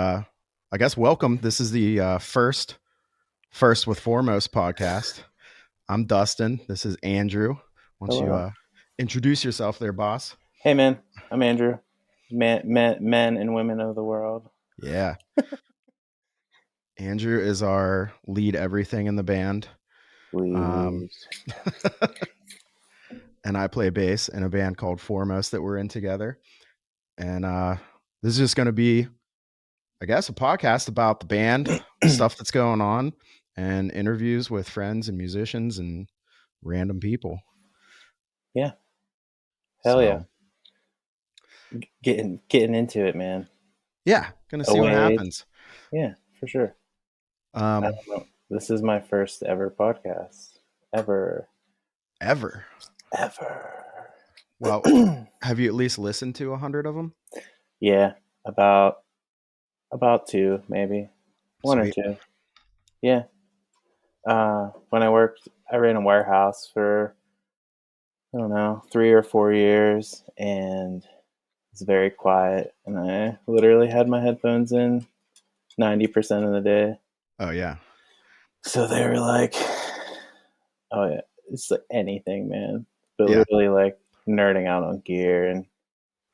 I guess welcome. This is the first with Foremost podcast. I'm Dustin. This is Andrew. Why don't you Hello. introduce yourself there, boss? Hey, man. I'm Andrew. Men and women of the world. Yeah. Andrew is our lead everything in the band. Please. And I play bass in a band called Foremost that we're in together. And this is just going to be, I guess, a podcast about the band, stuff that's going on, and interviews with friends and musicians and random people. Yeah. Hell yeah. So Getting into it, man. yeah, gonna see what Away. happens. Yeah, for sure. I Um, don't know. This is my first ever podcast. Ever. ever. Well, have you at least listened to 100 of them? Yeah. About two, maybe. One or Sweet. two. Yeah. When I ran a warehouse for, I don't know, 3 or 4 years, and it's very quiet, and I literally had my headphones in 90% of the day. Oh yeah, So they were like, oh yeah, it's like anything, man. But yeah, literally like nerding out on gear and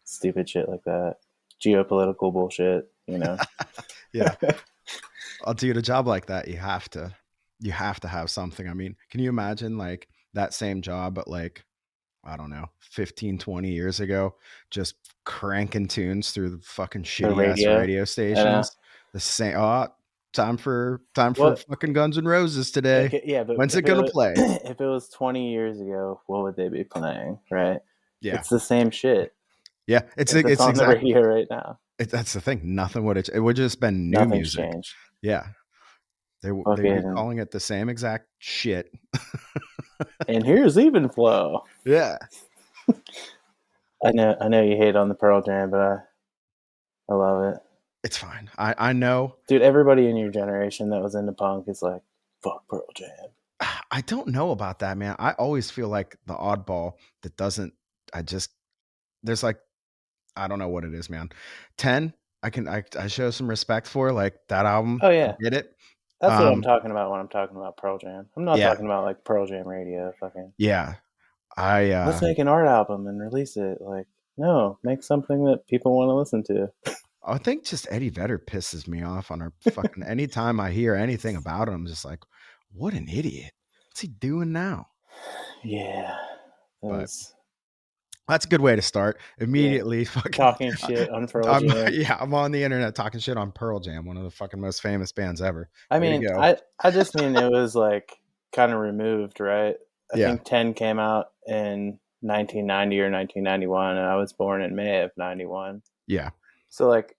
stupid shit like that. Geopolitical bullshit, you know. yeah. I'll do a job like that. You have to have something. I mean, can you imagine like that same job, but like, I don't know, 15, 20 years ago, just cranking tunes through the fucking The shitty ass radio. radio I know. stations. The same. Oh, time for What fucking Guns N' Roses today. okay, yeah, but When's it gonna play? if it was 20 years ago, what would they be playing, right? Yeah, It's the same shit yeah. that's It's on the exactly. radio right now. That's the thing. Nothing would it would just been new Nothing's music. changed. Yeah, they'd be Fucking calling it the same exact shit. and here's even flow. Yeah, I know you hate on the Pearl Jam, but I love it. it's fine. I know. Dude, everybody in your generation that was into punk is like, fuck Pearl Jam. I don't know about that, man. I always feel like the oddball that doesn't. I just there's like I don't know what it is, man. 10. I show some respect for like that album. Oh I yeah. get it. That's what I'm Um, talking about when I'm talking about Pearl Jam. I'm not yeah, talking about like Pearl Jam radio fucking yeah. I let's make an art album and release it. Like, no, make something that people want to listen to. I think just Eddie Vedder pisses me off on our fucking anytime I hear anything about him, I'm just like, what an idiot. What's he doing now? Yeah. That But was that's a good way to start. yeah. Immediately fucking Talking shit on Pearl Jam. I'm on the internet talking shit on Pearl Jam, one of the fucking most famous bands ever. I Way to mean, go. I just mean it was like kind of removed, right? I Yeah. think 10 came out in 1990 or 1991, and I was born in May of 91. Yeah. So, like,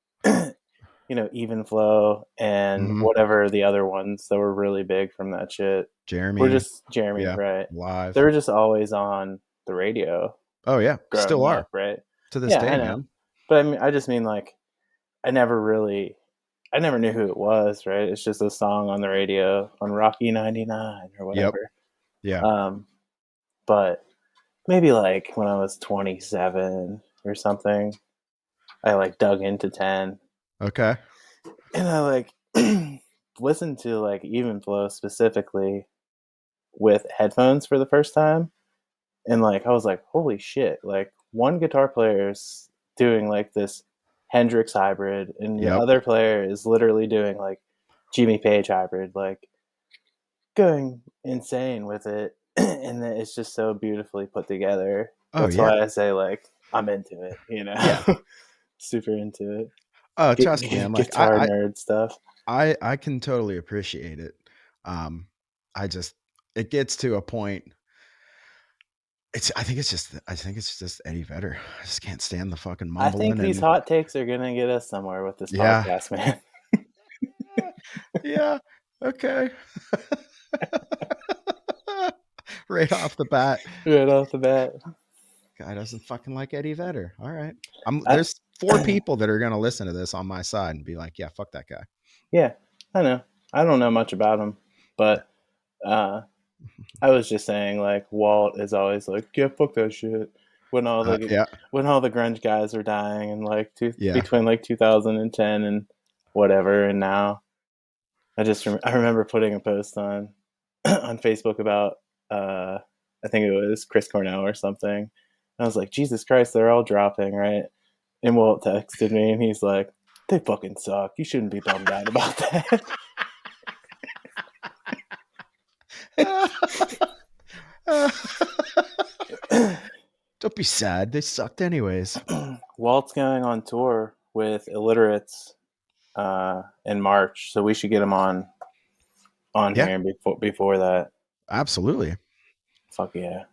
Even Flow and Mhm. whatever the other ones that were really big from that shit were Jeremy. just Jeremy, Yeah. right? Live. They were just always on the radio Oh yeah. growing Still are up, right? to this Yeah, day, I know. man. But I just mean like I never knew who it was, right? It's just a song on the radio on Rocky 99 or Yep. whatever. Yeah. But maybe like when I was 27 or something, I like dug into 10 Okay. and I like listened to like Even Flow specifically with headphones for the first time. And like I was like, holy shit, like one guitar player is doing like this Hendrix hybrid and the Yep. other player is literally doing like Jimmy Page hybrid, like going insane with it. And then it's just so beautifully put together. Oh That's yeah. why I say like I'm into it, Yeah. super into it. Oh, trust me, man. Like Guitar nerd stuff. I can totally appreciate it. I just it gets to a point. I think it's just Eddie Vedder. I just can't stand the fucking I think mumbling these and hot takes are gonna get us somewhere with this yeah. podcast, man. Yeah. Okay. Right off the bat. Right off the bat. Guy doesn't fucking like Eddie Vedder. All right. I, There's 4 people that are gonna listen to this on my side and be like, yeah, fuck that guy. yeah, I know. I don't know much about him, but I was just saying, like Walt is always like, yeah, fuck that shit. Yeah. When all the grunge guys are dying, and like Yeah. between like 2010 and whatever. And now I remember putting a post on on Facebook about I think it was Chris Cornell or something. I was like, Jesus Christ, they're all dropping, right? And Walt texted me and he's like, they fucking suck. You shouldn't be bummed out about that. Don't be sad. They sucked anyways. Walt's going on tour with Illiterates in March, so we should get him on Yeah, here before that. absolutely. Fuck yeah.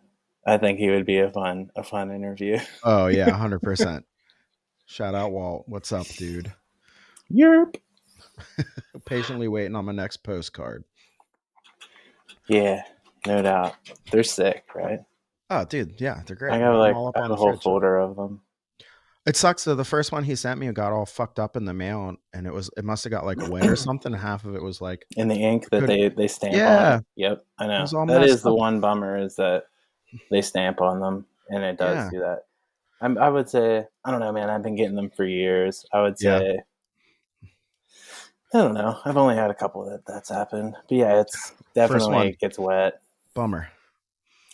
I think he would be a fun interview. Oh yeah, 100%. Shout out Walt. What's up, dude? Yerp. Patiently waiting on my next postcard. Yeah, no doubt. They're sick, right? Oh, dude, yeah, they're I great. We got got them all I up have on a the whole fridge. folder of them It sucks though. The first one he sent me got all fucked up in the mail, and it must have got like wet or something. Half of it was like in the ink I that couldn't. they stamp on Yeah, it. Yep, I it know. was all That messed is the up. one bummer is that they stamp on them, and it does Yeah, do that. I would say I don't know, man. I've been getting them for years. I would yeah. say I don't know. I've only had a couple that's happened, but yeah, it's First definitely one, it gets wet. bummer.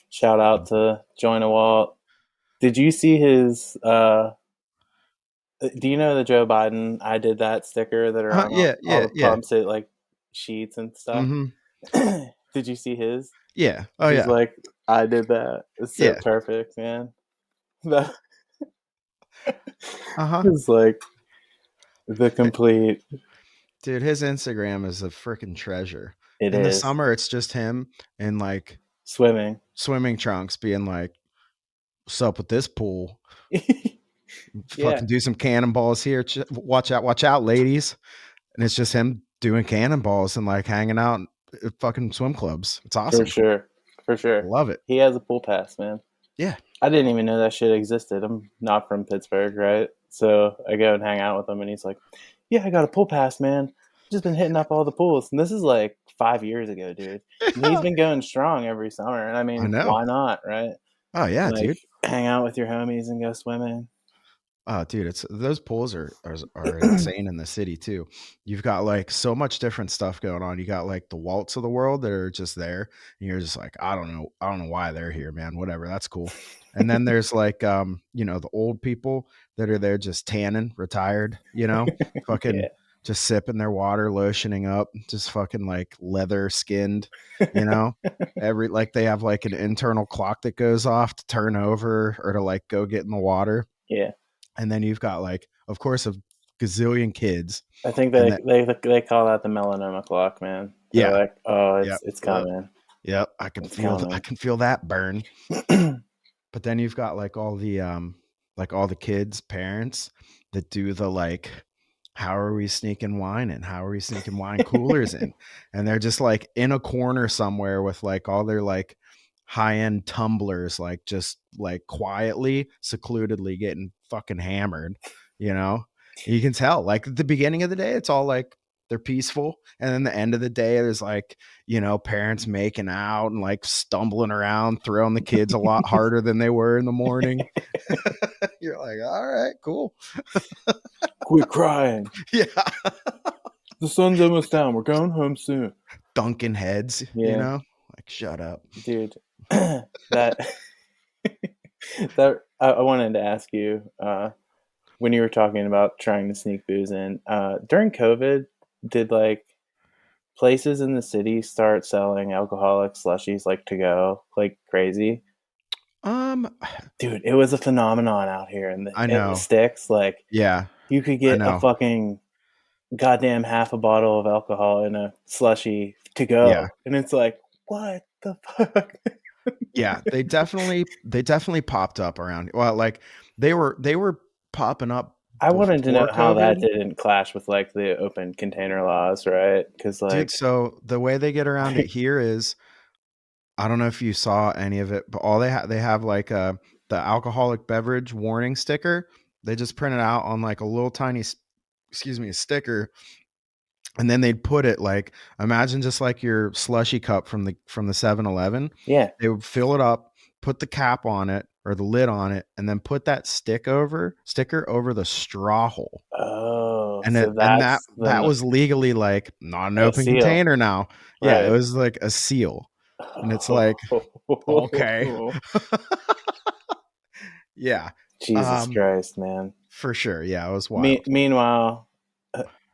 Shout out to Join Walt. Did you see his? Do you know the Joe Biden "I did that" sticker that are on Yeah, all yeah, the yeah. pumps at like sheets and stuff? Mm-hmm. Did you see his? Yeah. Oh He's yeah. like, "I did that." It's so Yeah. perfect, man. That Uh huh. is like the complete. Dude, his Instagram is a freaking treasure. It In the is summer, it's just him in like swimming. swimming trunks, being like, "What's up with this pool? Yeah, Fucking do some cannonballs here. Watch out, ladies." And it's just him doing cannonballs and like hanging out at fucking swim clubs. It's for awesome. sure, for I sure. love it. He has a pool pass, man. Yeah. I didn't even know that shit existed. I'm not from Pittsburgh, right? So I go and hang out with him, and he's like, "Yeah, I got a pool pass, man. Just been hitting up all the pools." And this is like 5 years ago, dude. And he's Yeah. been going strong every summer. And I I mean, know. why not, right? Oh yeah, Like dude. hang out with your homies and go swimming. Oh, dude, it's those pools are insane in the city too. You've got like so much different stuff going on. You got like the Waltz of the world that are just there, and you're just like, I don't know why they're here, man. Whatever, that's cool. And then there's like, the old people that are there just tanning, retired, fucking Yeah, just sipping their water, lotioning up, just fucking like leather skinned, you know. Every like they have like an internal clock that goes off to turn over or to like go get in the water, yeah. and then you've got like, of course, a gazillion kids, I think and that they call that the melanoma clock, man. They're yeah, like, "Oh, yep, it's yep, coming, yep. it's I coming." can feel that burn. But then you've got like all the kids' parents that do the like, how are we sneaking wine in? How are we sneaking wine coolers in? And they're just like in a corner somewhere with like all their like high-end tumblers, like just like quietly, secludedly getting fucking hammered, you know? You can tell, like at the beginning of the day, it's all like they're peaceful. And then the end of the day, there's like, parents making out and like stumbling around, throwing the kids a lot harder than they were in the morning. You're like, all right, cool. Quit crying. Yeah. The sun's almost down. We're going home soon. Dunking heads, Yeah, like shut up. dude. That that I wanted to ask you when you were talking about trying to sneak booze in during COVID. Did like places in the city start selling alcoholic slushies like to go like crazy? Um, Dude, it was a phenomenon out here I in the know. sticks. Like Yeah, you could I get a know. fucking goddamn half a bottle of alcohol in a slushy to Yeah. go, and it's like, what the fuck? Yeah, they definitely popped up around. Well, like they were popping up I wanted to know before how that COVID. didn't clash with like the open container laws, right? Because Dude, like, so the way they get around it here is, I don't know if you saw any of it, but all they have like the alcoholic beverage warning sticker. They just print it out on like a little tiny sticker, and then they'd put it like, imagine just like your slushy cup from the 7-Eleven. yeah, They would fill it up, put the cap on it or the lid on it, and then put that sticker over the straw hole. oh, and so that that's that then was legally like not an a open seal, container now. Yeah, it right? was like a seal, and it's like okay, yeah, Jesus um, Christ, man. for sure. Yeah, it was wild. Meanwhile,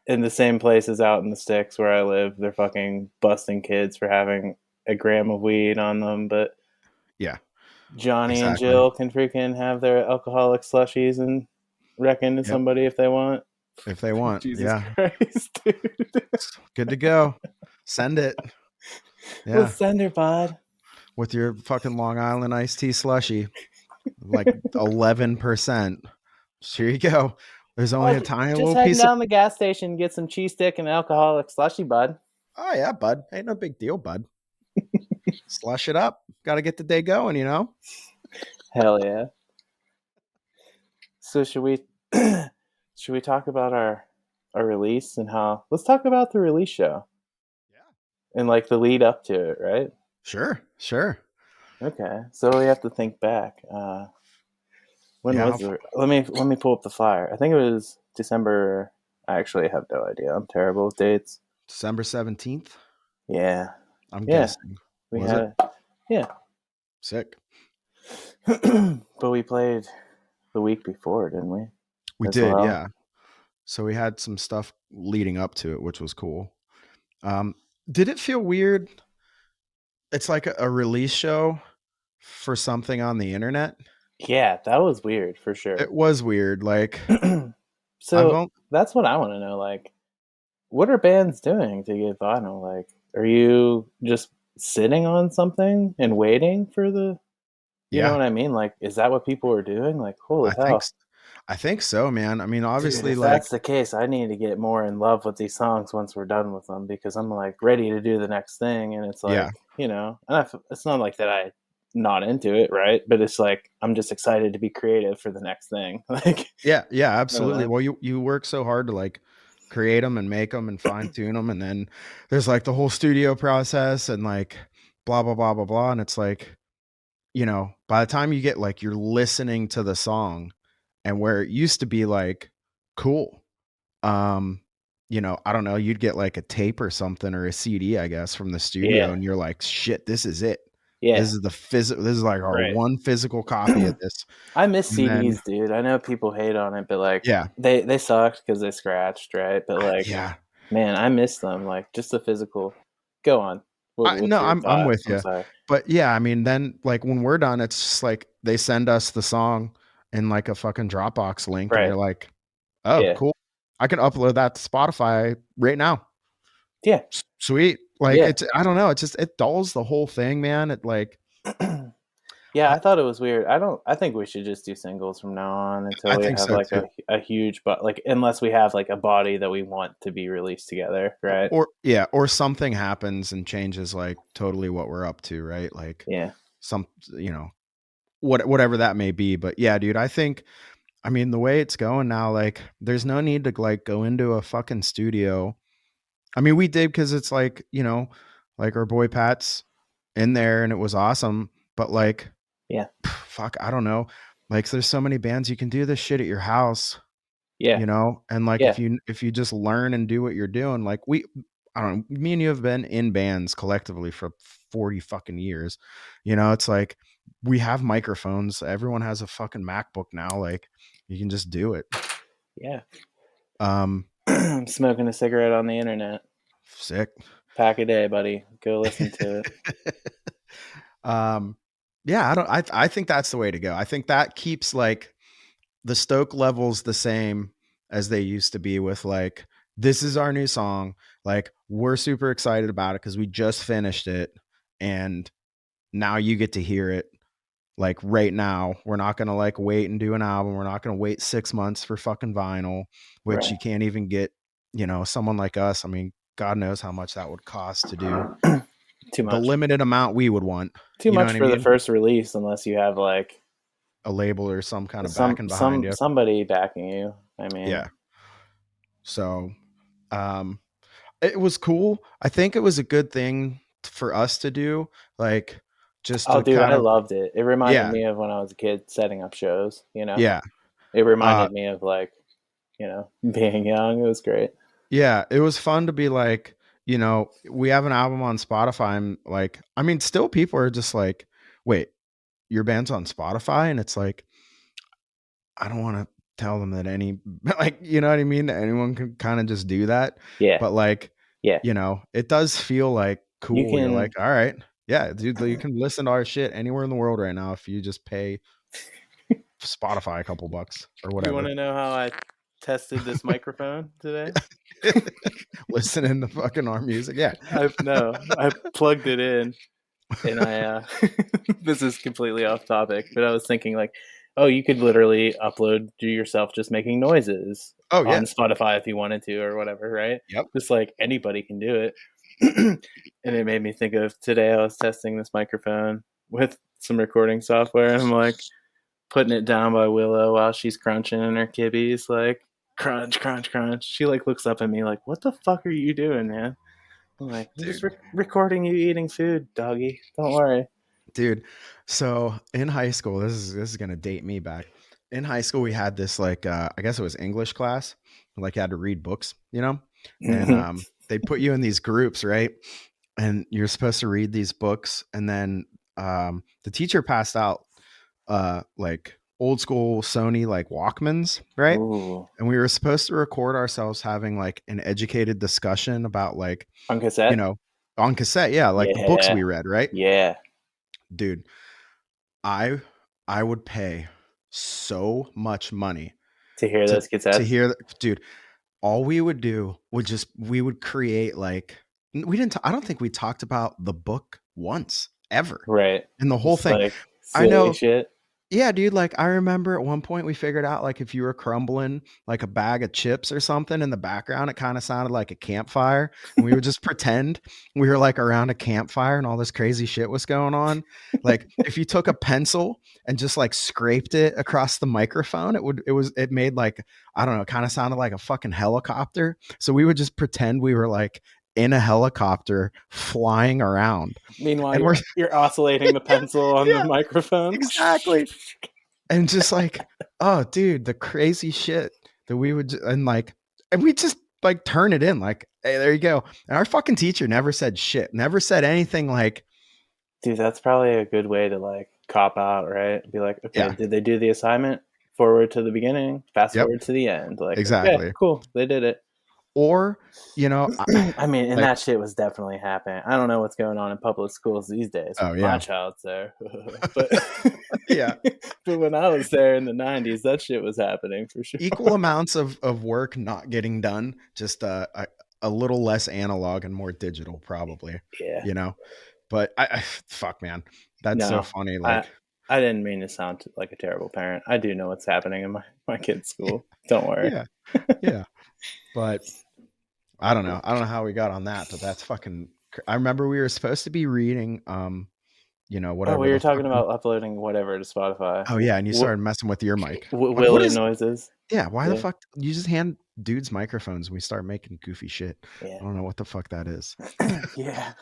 in the same places out in the sticks where I live, they're fucking busting kids for having a gram of weed on them. But Yeah, Johnny and exactly. Jill can freaking have their alcoholic slushies and wreck into Yep. somebody if they want. If they want, Jesus yeah, Christ, dude. it's good to go. Send it. Yeah, Let's send her, bud. with your fucking Long Island iced tea slushy, like 11%. Here you go. There's only Oh, a tiny just little heading piece of. down the gas station, get some cheese stick and alcoholic slushy, bud. Oh yeah, bud. Ain't no big deal, bud. Slush it up. Got to get the day going, you know. Hell yeah. So should we should we talk about our release and how let's talk about the release show Yeah. and like the lead up to it, right? Sure. Sure. Okay. So we have to think back. When Yeah. was the let me pull up the flyer. I think it was December. I actually have no idea. I'm terrible with dates. December 17th. Yeah. I'm Yeah. guessing. We Was it? had yeah. Sick. But we played the week before, didn't we? We As did. well. Yeah. So we had some stuff leading up to it, which was cool. Um, did it feel weird? It's like a release show for something on the internet. Yeah, that was weird for sure. It was weird. Like I've So on, that's what I want to know. Like, what are bands doing to get vinyl? Like, are you just sitting on something and waiting for the, you know yeah, what I mean? Like, is that what people are doing? Like, holy I think hell. s- I think so, man. I mean, Dude, obviously if like that's the case, I need to get more in love with these songs once we're done with them because I'm like ready to do the next thing. And it's yeah. like, and it's not like that not into it, right? But it's like, I'm just excited to be creative for the next thing. Like, Yeah, yeah, I don't absolutely. know. Well, you work so hard to like create them and make them and fine tune them, and then there's like the whole studio process and like blah blah blah blah blah, and it's like, by the time you get like you're listening to the song, and where it used to be like cool, um, I don't know, you'd get like a tape or something or a CD, I guess, from the studio, Yeah. and you're like, shit, this is it. Yeah. This is the physical. This is like our Right. one physical copy of this, I miss and then CDs, dude. I know people hate on it, but like yeah, they sucked because they scratched, right? But like, yeah. man, I miss them. Like just the physical. Go on. No, What's your I'm thought? with I'm you. sorry. But yeah, I mean, then like when we're done, it's just like they send us the song in like a fucking Dropbox link, and Right. you're like, oh, Yeah. cool. I can upload that to Spotify right now. Yeah. Sweet. Like Yeah. I don't know, it dulls the whole thing, man. It like Yeah, I, I thought it was weird. I think we should just do singles from now on until I we think have so like too. a huge but like unless we have like a body that we want to be released together, right? Or yeah, or something happens and changes like totally what we're up to, right? Like Yeah. some, you know, whatever that may be. But yeah, dude, I mean, the way it's going now, like, there's no need to like go into a fucking studio. I mean, we did because it's like, like our boy Pat's in there and it was awesome. But like, Yeah. fuck, I don't know. Like, there's so many bands you can do this shit at your house, Yeah. and like Yeah. if you just learn and do what you're doing, like I don't know, me and you have been in bands collectively for 40 fucking years. It's like we have microphones. Everyone has a fucking MacBook now. Like, you can just do it. Yeah. Um, I'm smoking a cigarette on the internet. Sick. Pack a day, buddy. Go listen to it. um, yeah, I think that's the way to go. I think that keeps like the stoke levels the same as they used to be with like, this is our new song. Like, we're super excited about it because we just finished it. And now you get to hear it like right now. We're not going to like wait and do an album. We're not going to wait 6 months for fucking vinyl, which Right. you can't even get, someone like us. I mean, God knows how much that would cost to do Too the much. limited amount we would want. Too You know much what I for the mean? first release unless you have like A label or some kind of backing behind you. somebody backing you. I mean, Yeah. So, um, it was cool. I think it was a good thing for us to do, like, just oh to dude, kind I of, loved it. It reminded yeah, me of when I was a kid setting up shows, yeah. It Uh, reminded me of like, being young. It was great. Yeah, it was fun to be like, we have an album on Spotify. And like, I mean, still people are just like, wait, your band's on Spotify? And it's like, I don't want to tell them that like, you know what I mean? That anyone can kind of just do that. Yeah, But like, yeah. it does feel like You cool. You're like, can. all right. Yeah, dude, you can listen to our shit anywhere in the world right now if you just pay Spotify a couple bucks or You want whatever. to know how I tested this microphone today? Listening to fucking our music. Yeah. I plugged it in, and I this is completely off topic, but I was thinking like, oh, you could literally upload to yourself just making noises Oh yeah. on Spotify if you wanted to or whatever, right? Yep. Just like anybody can do it. And it made me think of today. I was testing this microphone with some recording software, and I'm like putting it down by Willow while she's crunching in her kibbies, like crunch, crunch, crunch. She like looks up at me like, "What the fuck are you doing, man?" I'm like, "I'm just Dude. recording you eating food, doggy. Don't worry." Dude, so in high school, this is gonna date me back. In high school, we had this like I guess it was English class. Like you had to read books, and Mm-hmm. they put you in these groups, right? And you're supposed to read these books, and then the teacher passed out like old school Sony like Walkmans, right? Ooh, And we were supposed to record ourselves having like an educated discussion about like, on you cassette. know, on cassette, yeah, like the books Yeah, we read, right? yeah. Dude, I I would pay so much money To hear to those to cassettes, hear dude, all we would do would just we would create like we didn't I don't think we talked about the book once ever right? in the whole Just thing. like I silly know. shit. Yeah, dude, like, I remember at one point we figured out, like, if you were crumbling, like, a bag of chips or something in the background, it kinda sounded like a campfire, and we would just pretend we were, like, around a campfire and all this crazy shit was going on. Like, if you took a pencil and just, like, scraped it across the microphone, it made, like, I don't know, it kinda sounded like a fucking helicopter. So we would just pretend we were, like, in a helicopter flying around, Meanwhile, and we're you're oscillating the pencil on the yeah, microphone. exactly. And just like, oh, dude, the crazy shit that we would and we just like turn it in like, hey, there you go. And our fucking teacher never said shit, never said anything like, Dude, that's probably a good way to like cop out, right? Be like, okay, yeah, did they do the assignment? Forward to the beginning, fast yep, forward to the end. Like, okay, exactly. cool, they did it. Or, you know, I mean, and like, that shit was definitely happening. I don't know what's going on in public schools these days. oh My yeah, child's there, but yeah, but when I was there in the '90s, that shit was happening for sure. equal amounts of work not getting done, just a little less analog and more digital, probably, Yeah, you know. But fuck, man, that's so no, funny. I Like, I didn't mean to sound like a terrible parent. I do know what's happening in my kid's school. Don't worry. yeah, yeah, but I don't know how we got on that, but that's fucking I remember we were supposed to be reading Oh, whatever we were the talking fucking about uploading whatever to Spotify. oh yeah, and you started messing with your mic. Like what Willow is noises. yeah, why the Yeah, fuck you just hand dudes microphones and we start making goofy shit. yeah, I don't know what the fuck that is. yeah.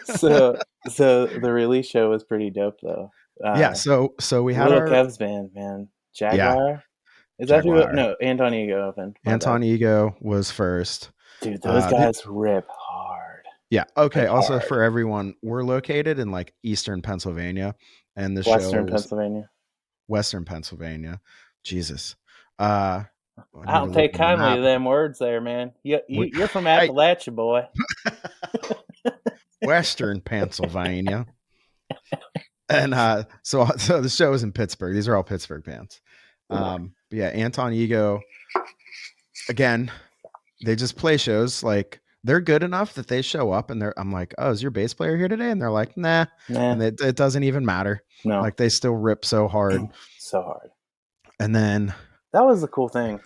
So, so the release show was pretty dope, though. Yeah, Uh, so we had Little our Kev's band, man, yeah, Jaguar. Is that who? Jaguar. No, Anton Ego opened. My bad, Anton Ego was first. dude. Those The guys rip hard, yeah, okay, like also hard. for everyone, we're located in like Eastern Pennsylvania and the Western show is Pennsylvania. Western Pennsylvania. Jesus. Uh, I I need to don't look take on the kindly map. to them words there, man. You're from Hey, Appalachia, boy. Western Pennsylvania. And so the show is in Pittsburgh. These are all Pittsburgh bands. But yeah, Anton Ego, again, they just play shows. Like they're good enough that they show up and I'm like, oh, is your bass player here today? And they're like, nah. Nah, And it doesn't even matter. no, Like they still rip so hard. so hard. And then That was the cool thing.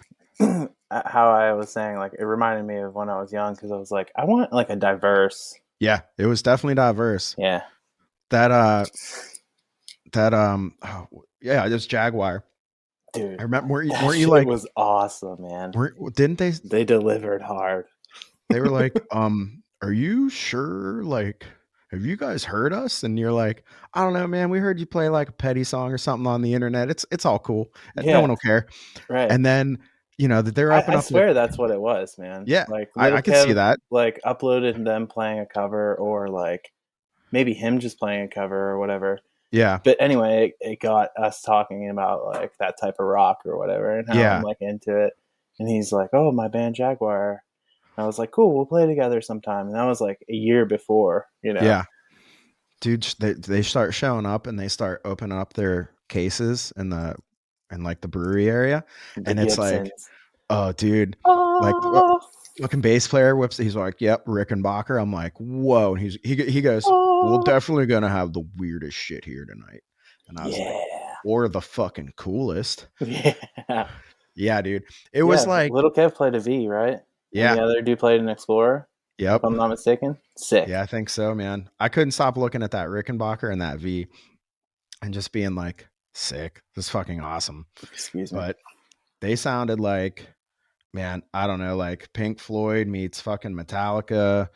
How I was saying, like, it reminded me of when I was young because I was like, I want like a diverse. yeah, it was definitely diverse. Yeah, That oh, yeah, just Jaguar. dude, I remember that weren't you shit like was awesome, man. didn't they They delivered hard. they were like, are you sure? Like have you guys heard us? And you're like, I don't know, man. We heard you play like a petty song or something on the internet. It's all cool. No Yeah, one will care. right. And then, that they're up and I up there. swear that's what it was, man. Yeah, Like I Little could see Kev that. like uploaded them playing a cover, or like maybe him just playing a cover or whatever. Yeah. But anyway, it got us talking about like that type of rock or whatever, and how I'm Yeah. like into it. And he's like, "Oh, my band Jaguar." And I was like, "Cool, we'll play together sometime." And that was like a year before, you know. Yeah. Dude, they start showing up and they start opening up their cases in like the brewery area. The And it's like, Gibsons. oh, dude, like Oh, fucking bass player whips. He's like, "Yep, Rickenbacker." I'm like, "Whoa!" And he goes, "We're oh. definitely gonna have the weirdest shit here tonight." And I was like, Yeah, "Or the fucking coolest." yeah, Yeah, dude. It was yeah. like, Little Kev played a V, right? And the yeah, other dude played an Explorer, if yep, I'm not mistaken. Sick. yeah, I think so, man. I couldn't stop looking at that Rickenbacker and that V and just being like, "Sick, this is fucking awesome." Excuse me. But they sounded like, man, I don't know, like Pink Floyd meets fucking Metallica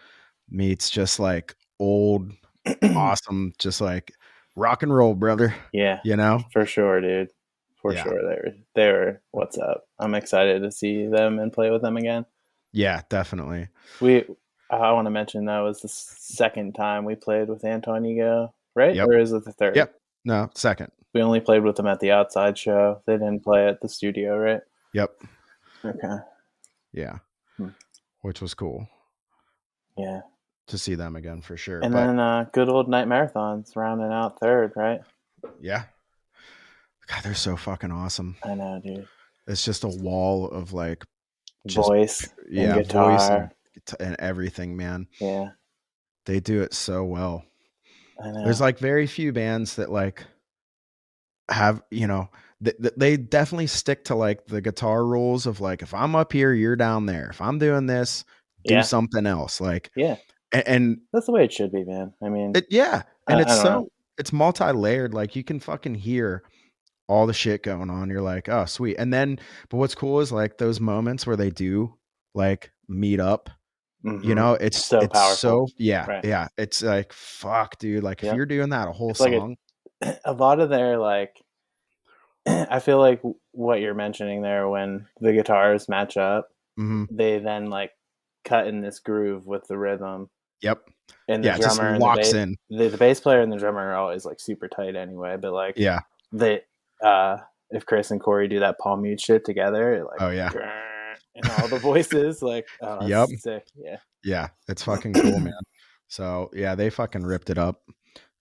meets just like old awesome, just like rock and roll, brother. Yeah, You know? for sure, dude. For Yeah. sure, they were what's up. I'm excited to see them and play with them again. Yeah, definitely. We I want to mention that was the second time we played with Anton Ego, right? Yep. Or is it the third? Yep. No, second. We only played with them at the outside show. They didn't play at the studio, right? Yep. Okay. Yeah. Hmm. Which was cool Yeah. to see them again for sure. And But then good old night marathons rounding out third, right? yeah. God, they're so fucking awesome. I know, dude. It's just a wall of like just Voice and yeah, voice guitar. and everything, man. Yeah, They do it so well. I There's know. like very few bands that like have, they definitely stick to like the guitar rules of like, if I'm up here, you're down there. If I'm doing this, do Yeah, something else. Like, yeah. and That's the way it should be, man. I mean, yeah, and I don't know. it's multi-layered. Like you can fucking hear all the shit going on. You're like, oh, sweet. And then, but what's cool is like those moments where they do like meet up. Hmm. So It's powerful, so yeah, right? yeah. It's like fuck, dude. Like if Yep. you're doing that a whole It's like song, a lot of their like. I feel like what you're mentioning there, when the guitars match up, mhm, they then like cut in this groove with the rhythm, yep, and the yeah, it just drummer and the locks bass, in. the bass player and the drummer are always like super tight anyway. But like Yeah. they, uh, if Chris and Corey do that palm mute shit together, like Oh yeah. and all the voices, like oh, Yep. that's sick. Yeah. Yeah, it's fucking cool, man. So, yeah, they fucking ripped it up,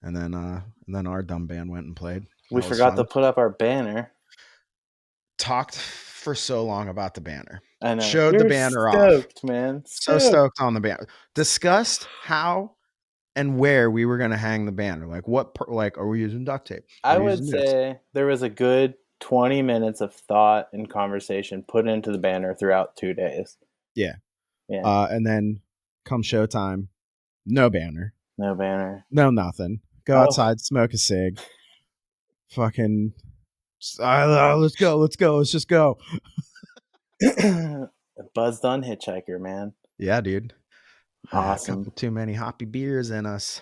and then our dumb band went and played. We That was forgot to fun. put up our banner. Talked for so long about the banner. I know. Showed We the were banner off. stoked, man. So Stoked. stoked on the banner. Discussed how and where we were gonna hang the banner. Like like, are we using duct tape? Are I we would using this? say there was a good 20 minutes of thought and conversation put into the banner throughout 2 days. Yeah. Yeah. And then come showtime, no banner, No banner. no nothing. Go Oh, outside, smoke a cig, fucking let's go, let's just go. buzzed on Hitchhiker, man. Yeah, dude. A Awesome. couple too many hoppy beers in us,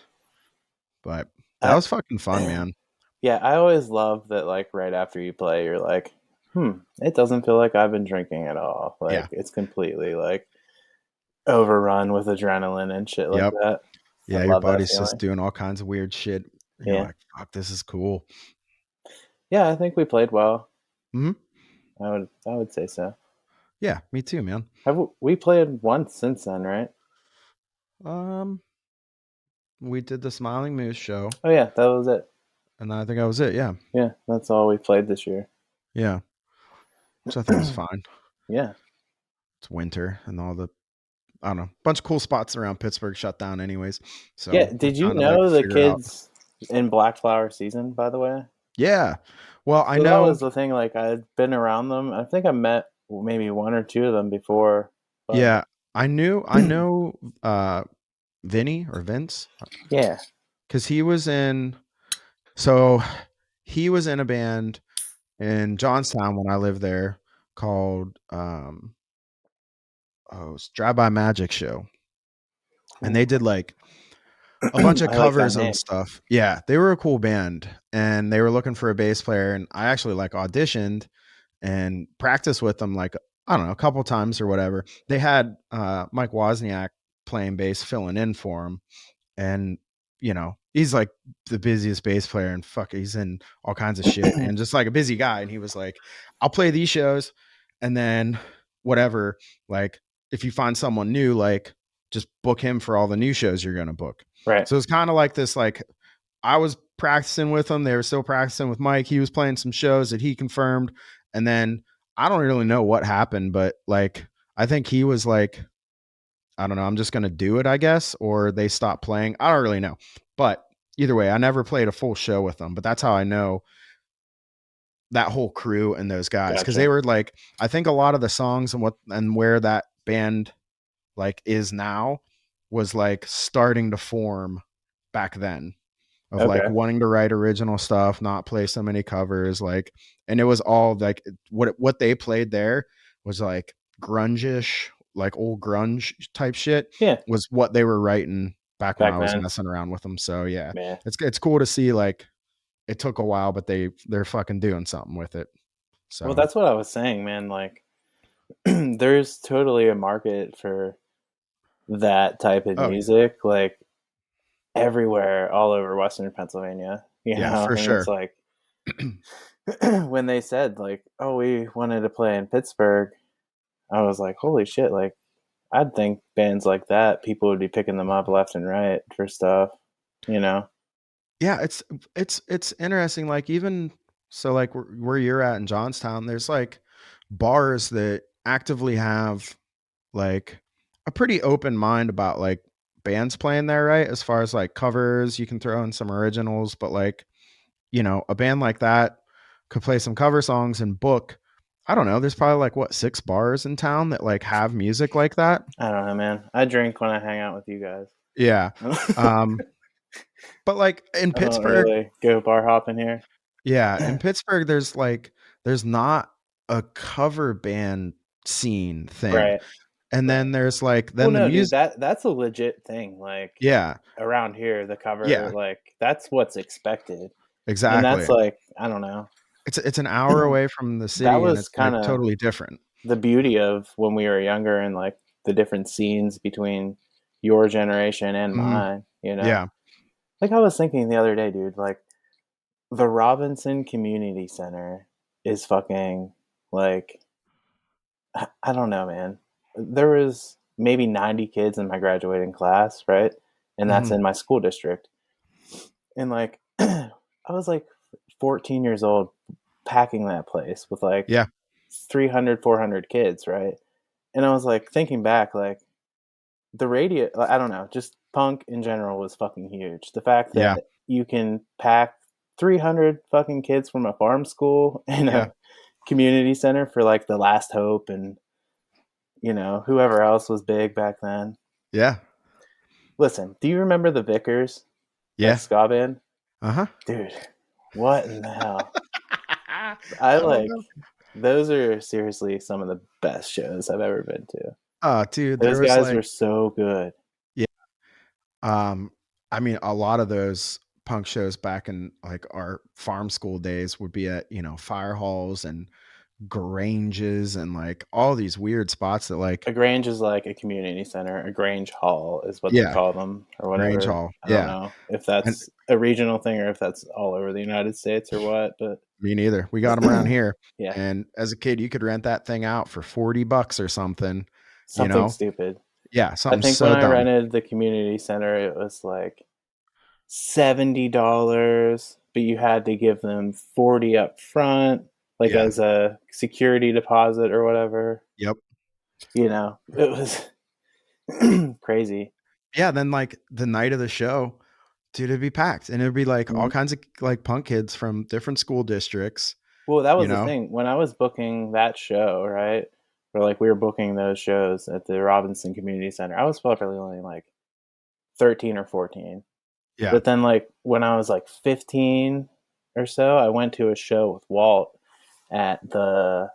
but that I, was fucking fun, man. yeah, I always love that, like, right after you play, you're like, it doesn't feel like I've been drinking at all. Like, Yeah. it's completely, like, overrun with adrenaline and shit like Yep. that. I Yeah, your love that buddy's just feeling. doing all kinds of weird shit. And you're Yeah. like, fuck, this is cool. Yeah, I think we played well. Hmm. I would say so. Yeah, me too, man. We played once since then, right? Um, we did the Smiling Moose show, Oh yeah, that was it. and I think that was it. Yeah. Yeah, that's all we played this year. Yeah. Which I think is fine. Yeah. It's winter and all the I don't know, bunch of cool spots around Pittsburgh shut down anyways. Yeah, So we're did you trying to like know the figure out. kids in Black Flower season, by the way? Yeah. Well, I So that know. was the thing, like I'd been around them. I think I met maybe one or two of them before, but Yeah, I know Vinny or Vince yeah. because so he was in a band in Johnstown when I lived there called it's Drive By Magic Show, and they did like a bunch of I like that covers and name. stuff. Yeah, they were a cool band, and they were looking for a bass player, and I actually like auditioned and practiced with them like I don't know a couple times or whatever. They had Mike Wozniak playing bass, filling in for him, and he's like the busiest bass player and fuck he's in all kinds of shit and just like a busy guy, and he was like, I'll play these shows and then whatever, like if you find someone new, like just book him for all the new shows you're going to book. Right. So it's kind of like this, like I was practicing with him, they were still practicing with Mike, he was playing some shows that he confirmed, and then I don't really know what happened, but like I think he was like, I don't know, I'm just going to do it, I guess, or they stopped playing. I don't really know. But either way, I never played a full show with them, but that's how I know that whole crew and those guys, cuz they Gotcha. were like, I think a lot of the songs and where that band like is now was like starting to form back then, of like Okay. wanting to write original stuff, not play so many covers, like, and it was all like what they played there was like grunge-ish, like old grunge type shit Yeah. was what they were writing back when I Back was then. messing around with them. So yeah, Man. it's cool to see like it took a while, but they're fucking doing something with it. Well, So that's what I was saying, man. Like, there's totally a market for that type of oh yeah, music, like everywhere, all over Western Pennsylvania. yeah, for And it's sure. like when they said like, "Oh, we wanted to play in Pittsburgh," I was like, "Holy shit!" Like, I'd think bands like that, people would be picking them up left and right for stuff. You know? Yeah, it's interesting. Like even so, like where you're at in Johnstown, there's like bars that actively have like a pretty open mind about like bands playing there, right? As far as like covers, you can throw in some originals, but like a band like that could play some cover songs and book. I don't know. There's probably like what 6 bars in town that like have music like that. I don't know, man. I drink when I hang out with you guys. Yeah. Um, but like in I don't Pittsburgh, really go bar hopping here. yeah, in Pittsburgh, there's not a cover band scene thing. Right. And Right. then there's like Well, then the no, dude, music. that's a legit thing. Like Yeah. around here, the cover, Yeah, like that's what's expected, and that's exactly. like I don't know. It's an hour away from the That city and was it's like kind of totally different. the beauty of when we were younger and like the different scenes between your generation and Mhm. mine. Yeah. Like I was thinking the other day, dude. Like the Robinson Community Center is fucking like I don't know, man. There was maybe 90 kids in my graduating class, right? And that's Mhm. in my school district. And like I was like 14 years old packing that place with like Yeah. 300, 400 kids, right? And I was like thinking back like the radio, I don't know, just punk in general was fucking huge. The fact Yeah. that you can pack 300 fucking kids from a farm school in Yeah. a community center for like the Last Hope and whoever else was big back then. Yeah. Listen, do you remember the Vickers, that Yeah. ska band? Uh-huh. Dude, what in the hell? I I don't like know. those are seriously some of the best shows I've ever been to. Oh, dude, Those there was guys like were so good. yeah, um, I mean, a lot of those punk shows back in like our farm school days would be at, fire halls and granges and like all these weird spots that A like Grange is like a community center. A Grange Hall is what they yeah, call them or Grange whatever. Hall. I don't Yeah. know if And that's a regional thing or if that's all over the United States or what, but me neither. We got them around here. yeah, And as a kid, you could rent that thing out for 40 bucks or something, you something know? stupid. Yeah, I something think when so I dumb. rented the community center, it was like $70, but you had to give them 40 up front, like Yeah. as a security deposit or whatever. Yep. It was crazy. Yeah, then like the night of the show, dude, it'd be packed and it'd be like all Mhm. kinds of like punk kids from different school districts, Well, that you was the know? thing. When I was booking that show, right? Or like we were booking those shows at the Robinson Community Center, I was probably only like 13 or 14. Yeah. But then, like, when I was like 15 or so, I went to a show with Walt at the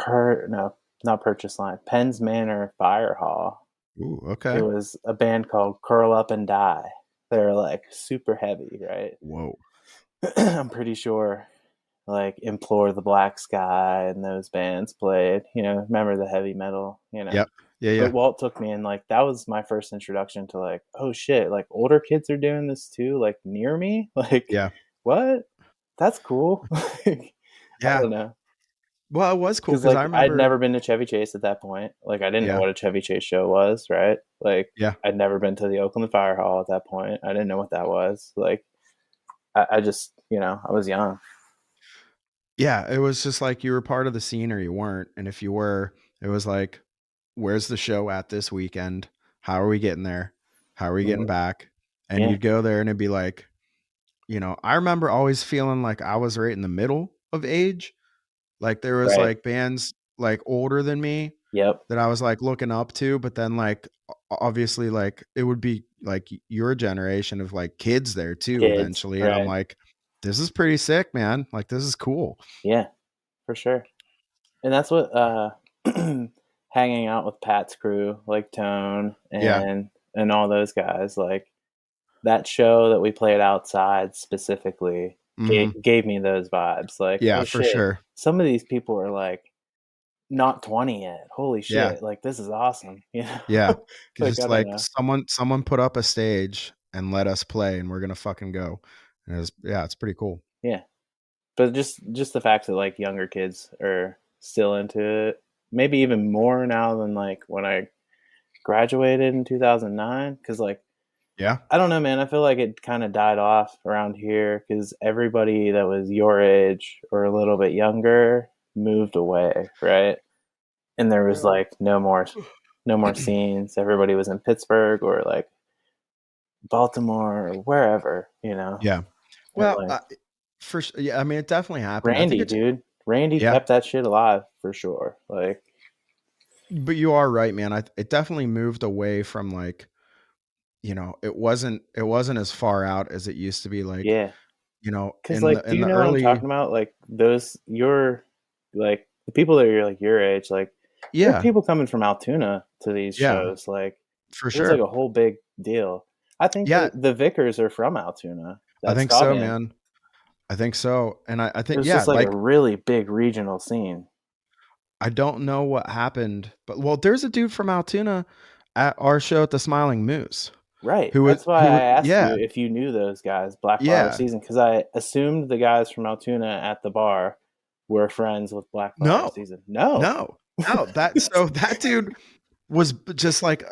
no, not Purchase Line, Penn's Manor Fire Hall. Ooh, It okay. was a band called Curl Up and Die. They're like super heavy, right? Whoa. I'm pretty sure like Implore the Black Sky and those bands played. Remember the heavy metal, Yep. Yeah, But yeah. Walt took me and like that was my first introduction to like, oh shit, like older kids are doing this too, like near me. Like, Yeah. what? That's cool. Like, I Yeah. don't know. Well, it was cool Because because I like I'd remember. never been to Chevy Chase at that point. Like I didn't know Yeah. what a Chevy Chase show was, right? Like Yeah. I'd never been to the Oakland Fire Hall at that point. I didn't know what that was. Like I just, I was young. Yeah. It was just like you were part of the scene or you weren't. And if you were, it was like, where's the show at this weekend? How are we getting there? How are we getting Mhm. back? And Yeah, you'd go there and it'd be like, I remember always feeling like I was right in the middle of age. Like there was right. like bands like older than me Yep. that I was like looking up to, but then like obviously like it would be like your generation of like kids there too Kids, eventually. And I'm right. like, this is pretty sick, man. Like this is cool. Yeah, for sure. And that's what hanging out with Pat's crew, like Tone Yeah. and all those guys, like that show that we played outside specifically Hmm. gave me those vibes. Like, Yeah, oh for shit, sure. some of these people are like not 20 yet. Holy Yeah. shit, like this is awesome. Yeah. 'Cause Like it's I don't like know. someone put up a stage and let us play and we're gonna fucking go. And yeah, it's pretty cool. Yeah, but just the fact that like younger kids are still into it, maybe even more now than like when I graduated in 2009, because like Yeah. I don't know, man. I feel like it kind of died off around here because everybody that was your age or a little bit younger moved away, right? And there was Yeah. like no more scenes. Everybody was in Pittsburgh or like Baltimore or wherever. Yeah. And Well, like yeah, I mean, it definitely happened. I think Randy, it's dude, Randy yeah, kept that shit alive for sure. Like, but you are right, man. It definitely moved away from like, it wasn't as far out as it used to be. Like, yeah, because in like, the do in you the know what I'm early, talking about? Like those, like the people that are like your age, like there's yeah, people coming from Altoona to these yeah, shows. Like for it was like sure. a whole big deal. I think Yeah, the Vickers are from Altoona. I That think ska so, band. man. I think so, and I It think was yeah, just like a like really big regional scene. I don't know what happened, but well, there's a dude from Altoona at our show at the Smiling Moose Right. who was That's why who I was asked yeah, you if you knew those guys, Black Flower yeah. Season, because I assumed the guys from Altoona at the bar were friends with Black Flower No, Season. No. no, no. That dude was just like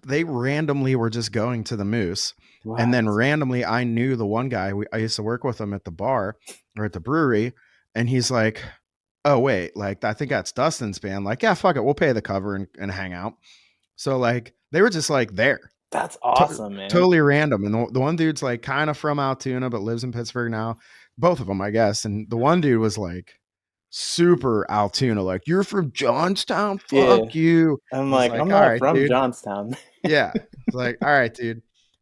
they randomly were just going to the Moose, and then What? randomly I knew the one guy. I used to work with him at the bar or at the brewery, and he's like, "Oh wait, like I think that's Dustin's band." Like, yeah, fuck it, we'll pay the cover and hang out. So like they were just like there, That's to- awesome, man. totally random. And the one dude's like kind of from Altoona but lives in Pittsburgh now. Both of them, I guess. And the one dude was like super Altoona, like you're from Johnstown, Yeah. fuck you. I'm I was like, like, I'm all not right, from dude. Johnstown. Yeah. It's like, all right, dude.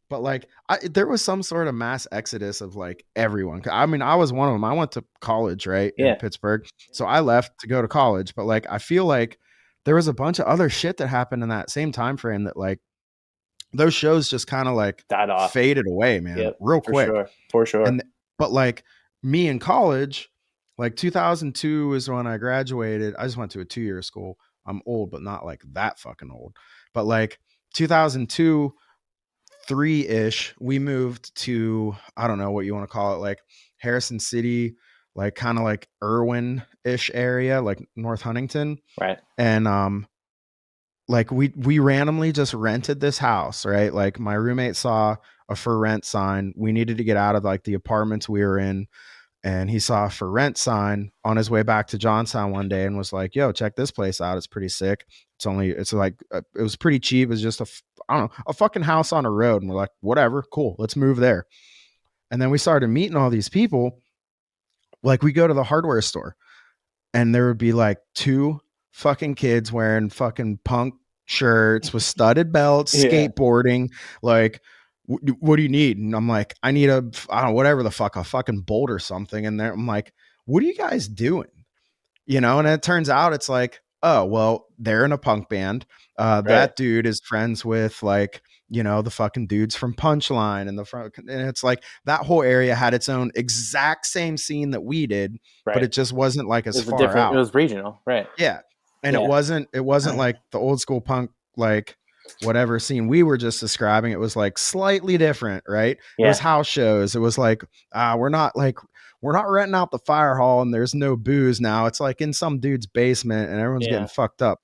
But like, there was some sort of mass exodus of like everyone. I mean, I was one of them. I went to college, right, in Yeah. Pittsburgh. So I left to go to college. But like, I feel like there was a bunch of other shit that happened in that same time frame that like those shows just kind of like Died off. faded away, man, Yep. real For quick. sure. For sure. And but like me in college, like 2002 is when I graduated. I just went to a 2-year school. I'm old, but not like that fucking old. But like 2002, 3-ish, we moved to, I don't know what you want to call it, like Harrison City, like kind of like Irwin-ish area, like North Huntington. Right. And like we randomly just rented this house, right? Like my roommate saw a for rent sign. We needed to get out of like the apartments we were in, and he saw a for rent sign on his way back to Johnstown one day and was like, "Yo, check this place out. It's pretty sick. It's like it was pretty cheap. It's just I don't know, a fucking house on a road." And we're like, "Whatever, cool. Let's move there." And then we started meeting all these people. Like we go to the hardware store and there would be like two fucking kids wearing fucking punk shirts with studded belts, Yeah. skateboarding. Like, what do you need? And I'm like, I need I don't know, whatever the fuck, a fucking bolt or something. And I'm like, what are you guys doing? And it turns out it's like Oh, well, they're in a punk band. Right. That dude is friends with like, the fucking dudes from Punchline and the front, and it's like that whole area had its own exact same scene that we did, but Right. it just wasn't like It as was a far different. It out. was regional. Right. Yeah. And it Yeah. wasn't like the old school punk, like whatever scene we were just describing. It was like slightly different, right? It was Yeah. house shows. It was like, we're not renting out the fire hall and there's no booze now. It's like in some dude's basement and everyone's getting Yeah. fucked up.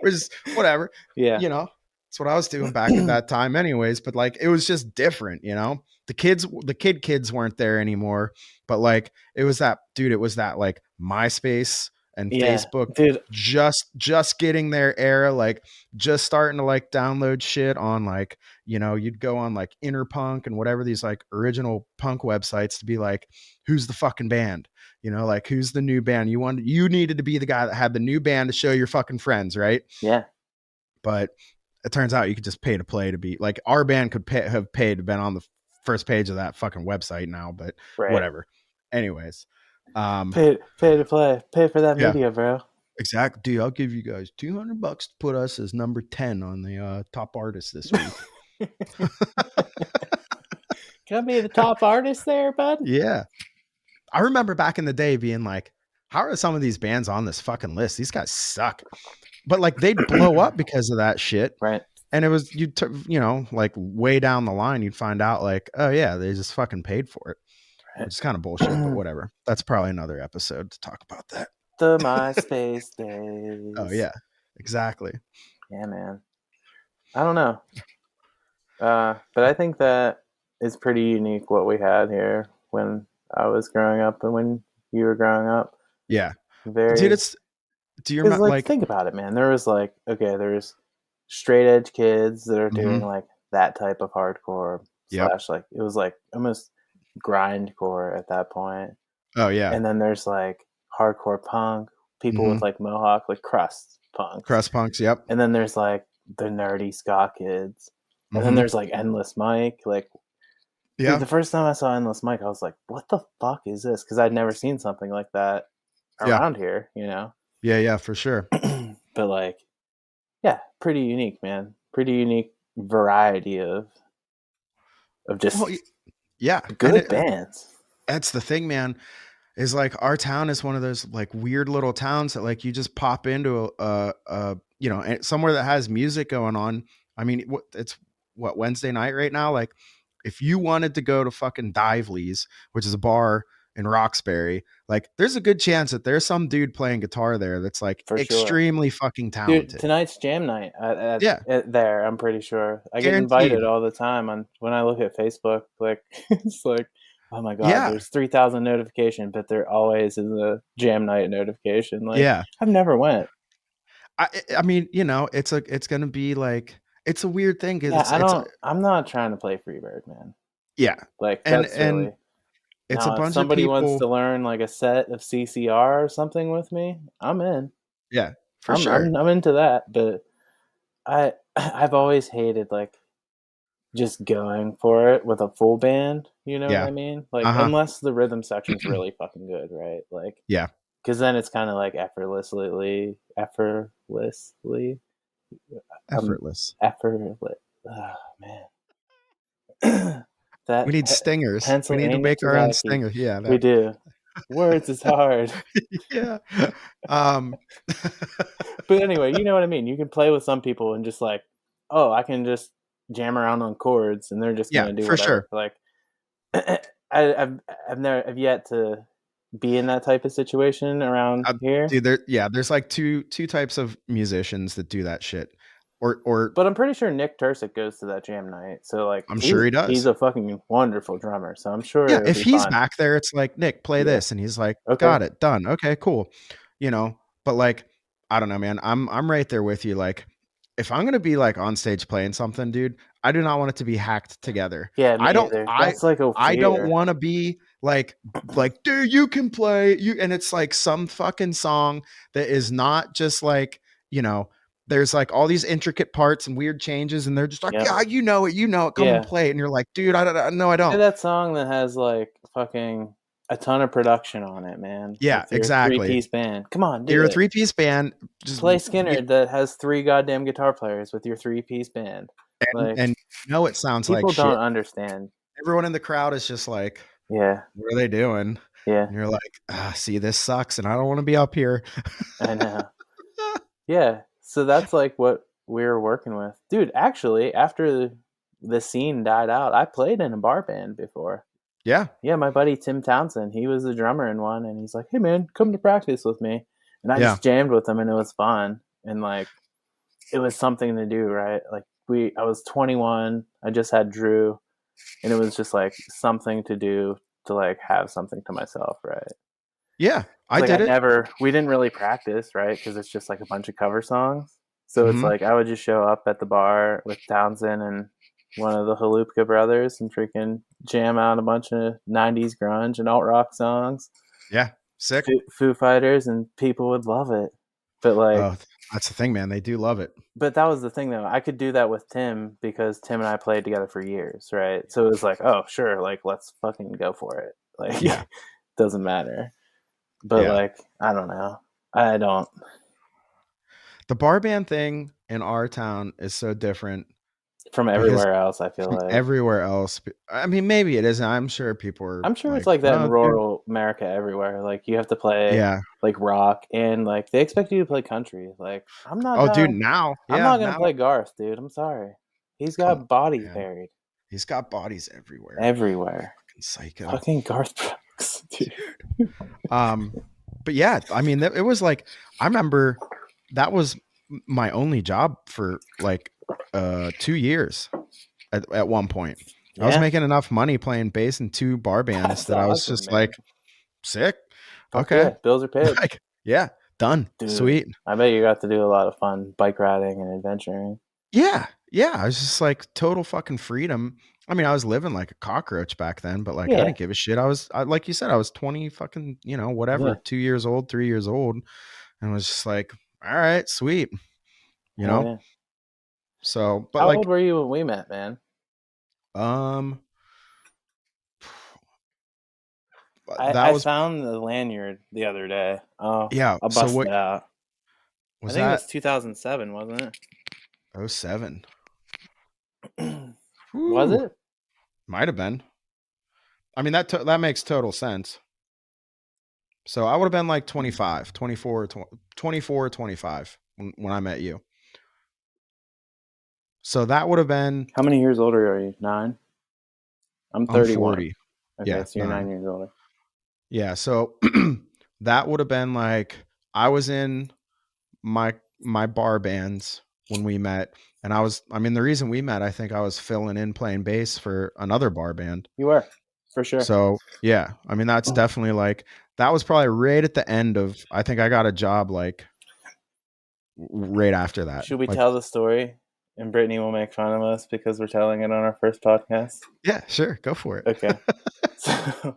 Which is whatever, Yeah. you know. It's what I was doing back at that time, anyways. But like, it was just different, you know. The kids weren't there anymore, but like, it was that dude. It was that like MySpace and Yeah. Facebook Dude. just getting their era, like just starting to like download shit on like, you'd go on like Interpunk and whatever these like original punk websites to be like, who's the fucking band? Like who's the new band? You needed to be the guy that had the new band to show your fucking friends, right? Yeah. But it turns out you could just pay to play to be like, our band could have paid to been on the first page of that fucking website now, but Right. whatever. Anyways, um, Pay to play. Pay for that yeah, media, bro. exactly. Dude, I'll give you guys $200 to put us as number 10 on the top artist this week. Can I be the top artist there, bud? Yeah. I remember back in the day being like, how are some of these bands on this fucking list? These guys suck. But like, they'd blow up because of that shit. Right. And it was, like way down the line, you'd find out like, oh yeah, they just fucking paid for it, which is kind of bullshit, but whatever. That's probably another episode to talk about that. The MySpace Oh days. yeah, exactly. Yeah, man. I don't know. But I think that is pretty unique what we had here when I was growing up and when you were growing up. Yeah. Dude, Very, do you because remember like like, think about it, man. There was like, okay, there's straight edge kids that are doing mhm, like that type of hardcore yep. slash like it was like almost grindcore at that point. Oh yeah. And then there's like hardcore punk, people Mm-hmm. with like mohawk, like crust punks. Crust punks, yep. And then there's like the nerdy ska kids. And then Mm-hmm. there's like Endless Mike. Like, dude, Yeah. the first time I saw Endless Mike, I was like, what the fuck is this? Because I'd never seen something like that Yeah. around here, you know? Yeah, yeah, for sure. But like, yeah, pretty unique, man. Pretty unique variety of Well, just yeah. And good bands. that's the thing, man. Is like, our town is one of those like weird little towns that like you just pop into somewhere that has music going on. I mean, it's what, Wednesday night right now. Like, if you wanted to go to fucking Dively's, which is a bar in Roxbury, like there's a good chance that there's some dude playing guitar there that's like For sure. extremely fucking Dude, talented. tonight's jam night Yeah, at there. I'm pretty sure I get invited guaranteed. all the time on when I look at Facebook. Like it's like, oh my god, Yeah, there's 3,000 notifications, but there always is a jam night notification. Like yeah. I've never went. I mean, it's gonna be like, it's a weird thing because Yeah, I it's don't. I'm not trying to play Freebird, man. yeah, Like and that's and silly. it's a Now, if bunch of somebody wants people. to learn like a set of CCR or something with me, I'm in. Yeah, for I'm sure. I'm I'm into that. But I've always hated like just going for it with a full band. You know what Yeah. I mean? Like Uh-huh. unless the rhythm section's really fucking good, right? Like Yeah. because then it's kind of like effortlessly, um, Effortless. effortless. Oh man, We that need stingers. We need to Pennsylvania make our own Cherokee. stinger. Yeah, We that. do. Words is hard. Yeah. Um But anyway, you know what I mean. You can play with some people and just like, oh, I can just jam around on chords, and they're just yeah, gonna do for whatever. sure. Like, I've yet to be in that type of situation around Uh, here, Dude, there's like two types of musicians that do that shit. Or but I'm pretty sure Nick Tursick goes to that jam night. So like, I'm sure he's he he's does. a fucking wonderful drummer. So I'm sure Yeah, it'll if be he's fine. back there, it's like, "Nick, play Yeah. this." And he's like, Okay. "Got it. Done. Okay, cool." But like, I don't know, man. I'm right there with you. Like, if I'm gonna be like on stage playing something, dude, I do not want it to be hacked together. Yeah, me I don't either. I That's like a I don't fear. want to be like, dude, you can play you, and it's like some fucking song that is not just like, there's like all these intricate parts and weird changes, and they're just like, Yep. yeah, you know it, come and Yeah. play it. And you're like, dude, I don't, no, I Say don't. that song that has like fucking a ton of production on it, man. Yeah, With your exactly. 3-piece band. Come on, do You're a it. 3-piece band, just Play Skinner that has 3 goddamn guitar players with your 3-piece band. Like, and it sounds like people shit. don't understand. Everyone in the crowd is just like, Yeah, "What are they doing?" yeah, And you're like, see, this sucks, and I don't want to be up here. I know. Yeah, so that's like what we were working with. Dude, actually, after the scene died out, I played in a bar band before. Yeah, Yeah, my buddy Tim Townsend, he was the drummer in one, and he's like, "Hey man, come to practice with me." And I yeah, just jammed with him, and it was fun, and like it was something to do, right? Like I was 21, I just had Drew, and it was just like something to do to like have something to myself, right? yeah. I It's like did it. we didn't really practice, right? Because it's just like a bunch of cover songs. So it's Hmm. like I would just show up at the bar with Townsend and one of the Halupka brothers and freaking jam out a bunch of 90s grunge and alt rock songs, Yeah, sick. Foo Fighters, and people would love it. But like, Oh, that's the thing, man. They do love it. but that was the thing though. I could do that with Tim because Tim and I played together for years, right? So it was like, oh, sure, like let's fucking go for it. Yeah, Like, doesn't matter. But yeah. like, I don't know. I don't. The bar band thing in our town is so different From because everywhere else, I feel from like. everywhere else, I mean, maybe it isn't. I'm sure people are I'm sure it's like, like that in "Oh, dude." rural America everywhere. Like you have to play Yeah. like rock and like they expect you to play country. Like Oh, dude, now, I'm yeah, not gonna now, play Garth, dude. I'm sorry. He's come got bodies on, man. buried He's got bodies everywhere. everywhere. Fucking psycho, Fucking Garth Brooks, dude. dude. But yeah, I mean, it was like I remember that was my only job for like 2 years at one point. I was Yeah, making enough money playing bass in 2 bar bands that's that I was awesome, just like, man. sick. Fuck Okay. yeah, bills are paid, Like, yeah, done. dude. Sweet. I bet you got to do a lot of fun bike riding and adventuring. Yeah. Yeah. I was just like total fucking freedom. I mean, I was living like a cockroach back then, but like I Yeah, didn't give a shit. Like you said, I was 20 fucking, whatever, yeah, 2 years old, 3 years old, and was just like, all right, sweet, you hell know? yeah. So, but How old like, were you when we met, man? um, that I was, found the lanyard the other day. Oh, yeah. I'll So bust what it out. I was think it was that? 2007, wasn't Oh, 07. it? Was Whew. it? Might have been. I mean, that makes total sense. So I would have been like 25, 24, 24 or 25 when I met you. So that would have been, How many years older are you? 9? I'm I'm 31. 40. Okay, Yeah, so you're 9 9. years older. Yeah. So that would have been like, I was in my bar bands when we met. And I mean, the reason we met, I think I was filling in playing bass for another bar band. You were, for sure. So yeah, I mean, that's definitely like, that was probably right at the end of, I think I got a job like right after that. Should we Like, tell the story? And Brittany will make fun of us because we're telling it on our first podcast. yeah, sure, go for it. Okay. So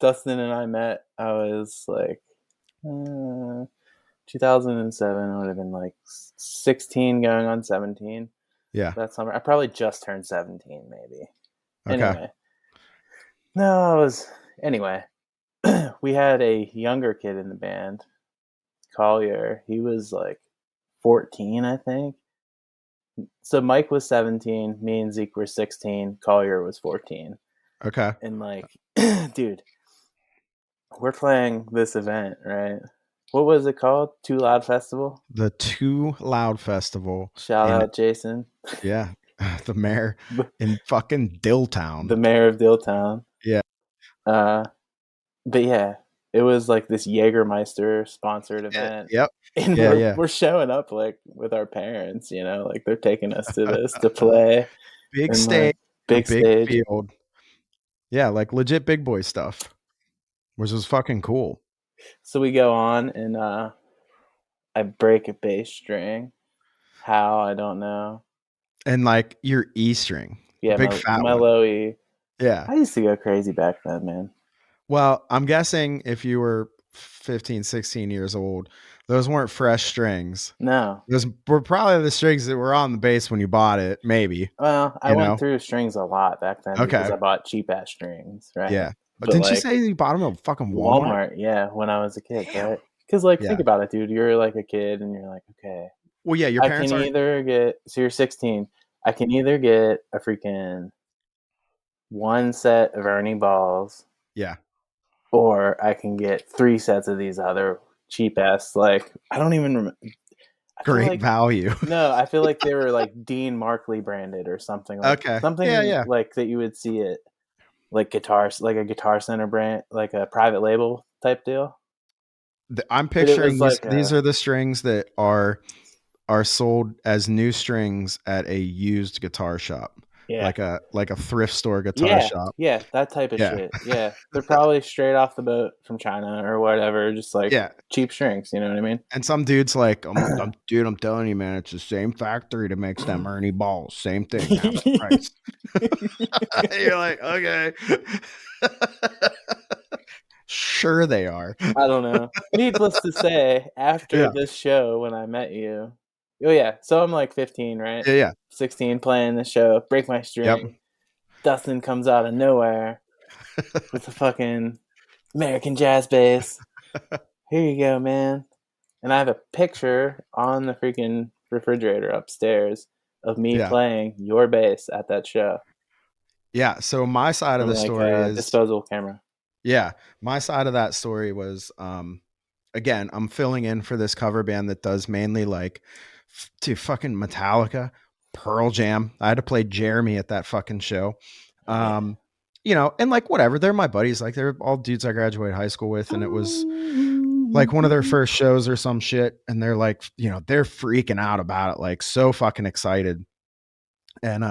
Dustin and I met, I was like, 2007. I would have been like 16 going on 17 Yeah. that summer. I probably just turned 17, maybe. Okay. Anyway, no, anyway, we had a younger kid in the band, Collier. He was like 14, I think. So Mike was 17, me and Zeke were 16, Collier was 14. Okay. And like, dude, we're playing this event, right? What was it called? Too Loud Festival? The Too Loud Festival Shout in, out Jason, yeah, the mayor the in fucking Dilltown. mayor of Dilltown. Yeah. Uh, but yeah, it was like this Jägermeister sponsored event. Yep. And Yeah, yeah. we're showing up like with our parents, like they're taking us to this to play Big and like stage, a big big stage. field. Yeah, like legit big boy stuff, which was fucking cool. So we go on and I break a bass string. How, I don't know. And like your E string, the Yeah, big my fat my one. low E. Yeah. I used to go crazy back then, man. Well, I'm guessing if you were 15, 16 years old, those weren't fresh strings. No. Those were probably the strings that were on the bass when you bought it, maybe, Well, I you went know? through strings a lot back then because Okay. I bought cheap ass strings, right? Yeah. But Didn't you like say you bought them at fucking Walmart? Walmart, yeah, when I was a kid, Damn. right? Because like think Yeah. about it, dude. You're like a kid, and you're like, okay, Well, yeah, your I can parents aren't. either get. So you're 16. I can either get a freaking one set of Ernie balls, Yeah. or I can get 3 sets of these other cheap ass. Like I don't even remember. I feel Great like value. no, I feel like they were like Dean Markley branded or something like Okay. Yeah, something yeah. like that you would see it like guitars, like a Guitar Center brand, like a private label type deal. I'm But it picturing was these. like These a are the strings that are sold as new strings at a used guitar shop, yeah, like a thrift store guitar yeah, shop. yeah, that type of Yeah. shit. Yeah, they're probably straight off the boat from China or whatever, just like Yeah. cheap strings. You know what I mean? And some dude's like, dude, I'm telling you, man, it's the same factory that makes them Ernie balls. Same thing, half the price. You're like, okay. Sure they are. I don't know. Needless to say, after Yeah. this show, when I met you, oh yeah, so I'm like 15, right? Yeah, yeah. 16, playing the show, break my Yep. string. Dustin comes out of nowhere with a fucking American jazz bass. Here you go, man. And I have a picture on the freaking refrigerator upstairs of me Yeah. playing your bass at that show Yeah. So my side of from the like story a is, disposable camera. yeah, my side of that story was, again, I'm filling in for this cover band that does mainly like to fucking Metallica, Pearl Jam. I had to play Jeremy at that fucking show. Oh yeah. Um, and like whatever, they're my buddies. Like they're all dudes I graduated high school with, and it was like one of their first shows or some shit. And they're like, they're freaking out about it, like so fucking excited. And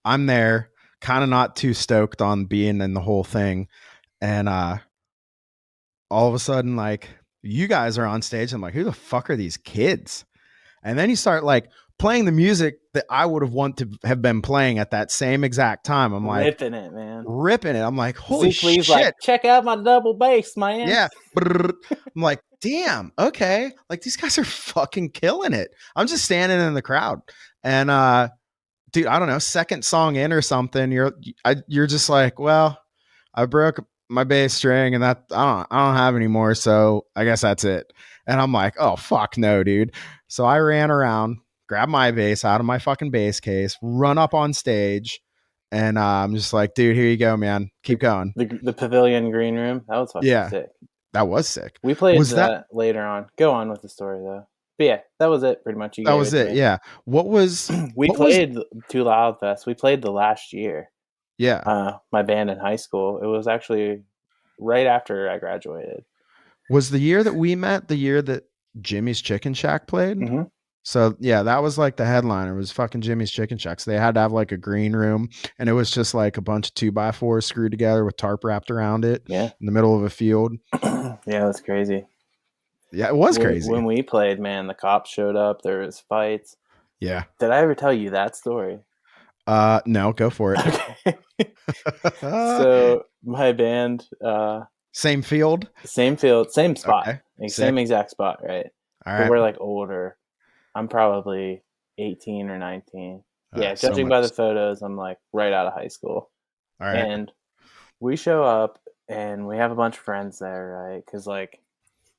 I'm there, kind of not too stoked on being in the whole thing. And all of a sudden, like, you guys are on stage. I'm like, who the fuck are these kids? And then you start like playing the music that I would have wanted to have been playing at that same exact time. I'm like Ripping it, man. ripping it. I'm like, holy Zeke Lee's like, shit. check out my double bass, man. Yeah. I'm like, damn, okay. Like these guys are fucking killing it. I'm just standing in the crowd. And dude, I don't know, second song in or something, you're just like, well, I broke my bass string and that I don't have any more, so I guess that's it. And I'm like, oh fuck no, dude. So I ran around, grabbed my bass out of my fucking bass case, run up on stage, and I'm just like, dude, here you go, man. Keep going. The pavilion green room. That was fucking Yeah, sick. that was sick. We played Was that that later on. Go on with the story though. But yeah, that was it pretty much. You that gave was it to it? me. Yeah. What was We what was played Too Loud Fest. We played the last year. yeah. My band in high school. It was actually right after I graduated. Was the year that we met the year that Jimmy's Chicken Shack played? Mm-hmm. So yeah, that was like the headliner. It was fucking Jimmy's Chicken Shack. So they had to have like a green room, and it was just like a bunch of 2x4s screwed together with tarp wrapped around it Yeah. in the middle of a field. Yeah, it was crazy. Yeah, it was When crazy. we played, man, the cops showed up. There was fights. Yeah. Did I ever tell you that story? No, go for it. Okay. So my band, Same field. same field, same spot, Okay. like same Sick. exact spot, right? All But right. we're like older. I'm probably 18 or 19. Yeah, So judging much. by the photos, I'm like right out of high school. All right. And we show up and we have a bunch of friends there, right? Because like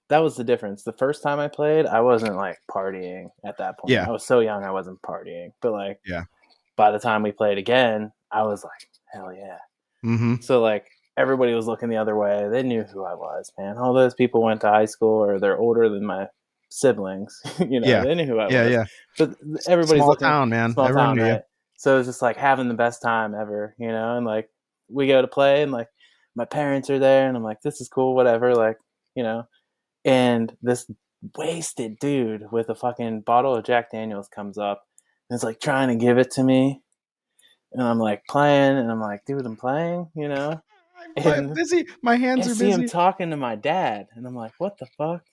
that was the difference. The first time I played, I wasn't like partying at that point. Yeah. I was so young, I wasn't partying. But like Yeah. by the time we played again, I was like, hell yeah. Mm-hmm. So like everybody was looking the other way. They knew who I was, man. All those people went to high school or they're older than my siblings. Yeah. They knew who I Yeah. was. Yeah. But everybody's Small looking town, man. small Everyone town, knew you. right? So it was just like having the best time ever, and like we go to play and like my parents are there and I'm like, this is cool, whatever, like, and this wasted dude with a fucking bottle of Jack Daniels comes up and is like trying to give it to me. And I'm like playing and I'm like, dude, I'm playing, I'm and busy. My I hands are see him busy. talking to my dad and I'm like, what the fuck.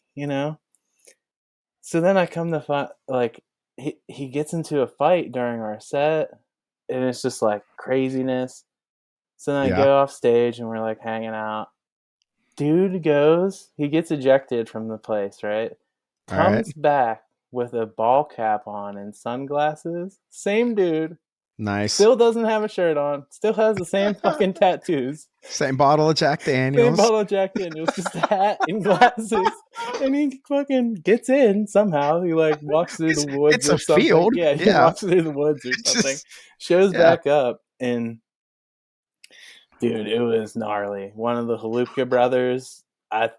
So then I come to find, like, he gets into a fight during our set and it's just like craziness. So then I Yeah. go off stage and we're like hanging out. Dude he gets ejected from the place, right? All right. Comes back with a ball cap on and sunglasses. Same dude. Nice. Still doesn't have a shirt on. Still has the same fucking tattoos. Same bottle of Jack Same Daniels. bottle of Jack Daniels, just a hat and glasses. And he fucking gets in somehow. He like walks through the woods It's or a something. field. Yeah, he Yeah. walks through the woods or It's something. just Shows yeah. back up, and dude, it was gnarly. One of the Halupka brothers, I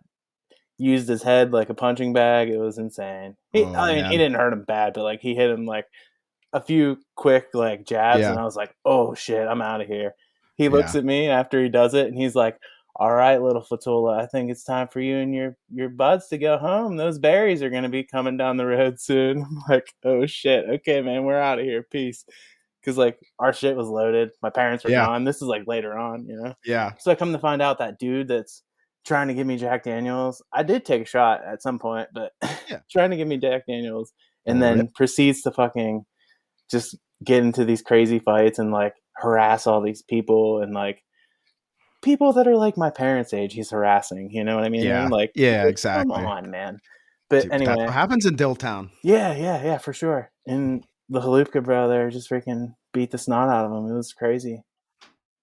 used his head like a punching bag. It was insane. Oh I mean, he man. didn't hurt him bad, but like he hit him like a few quick like jabs, Yeah. and I was like, "Oh shit, I'm out of here." He looks Yeah. at me after he does it, and he's like, "All right, little Fatula, I think it's time for you and your buds to go home. Those berries are gonna be coming down the road soon." I'm like, "Oh shit, okay, man, we're out of here. Peace." Because like our shit was loaded, my parents were Yeah. gone. This is like later on, you know. Yeah. So I come to find out that dude that's trying to give me Jack Daniels. I did take a shot at some point, but Yeah. trying to give me Jack Daniels, and Oh, really? then proceeds to fucking just get into these crazy fights and like harass all these people and like people that are like my parents' age. He's harassing, you know what I mean? Yeah. And like, Yeah, come exactly. on, man. But Dude, but that's what anyway, happens in Dilltown. yeah, for sure. And the Halupka brother just freaking beat the snot out of him. It was crazy.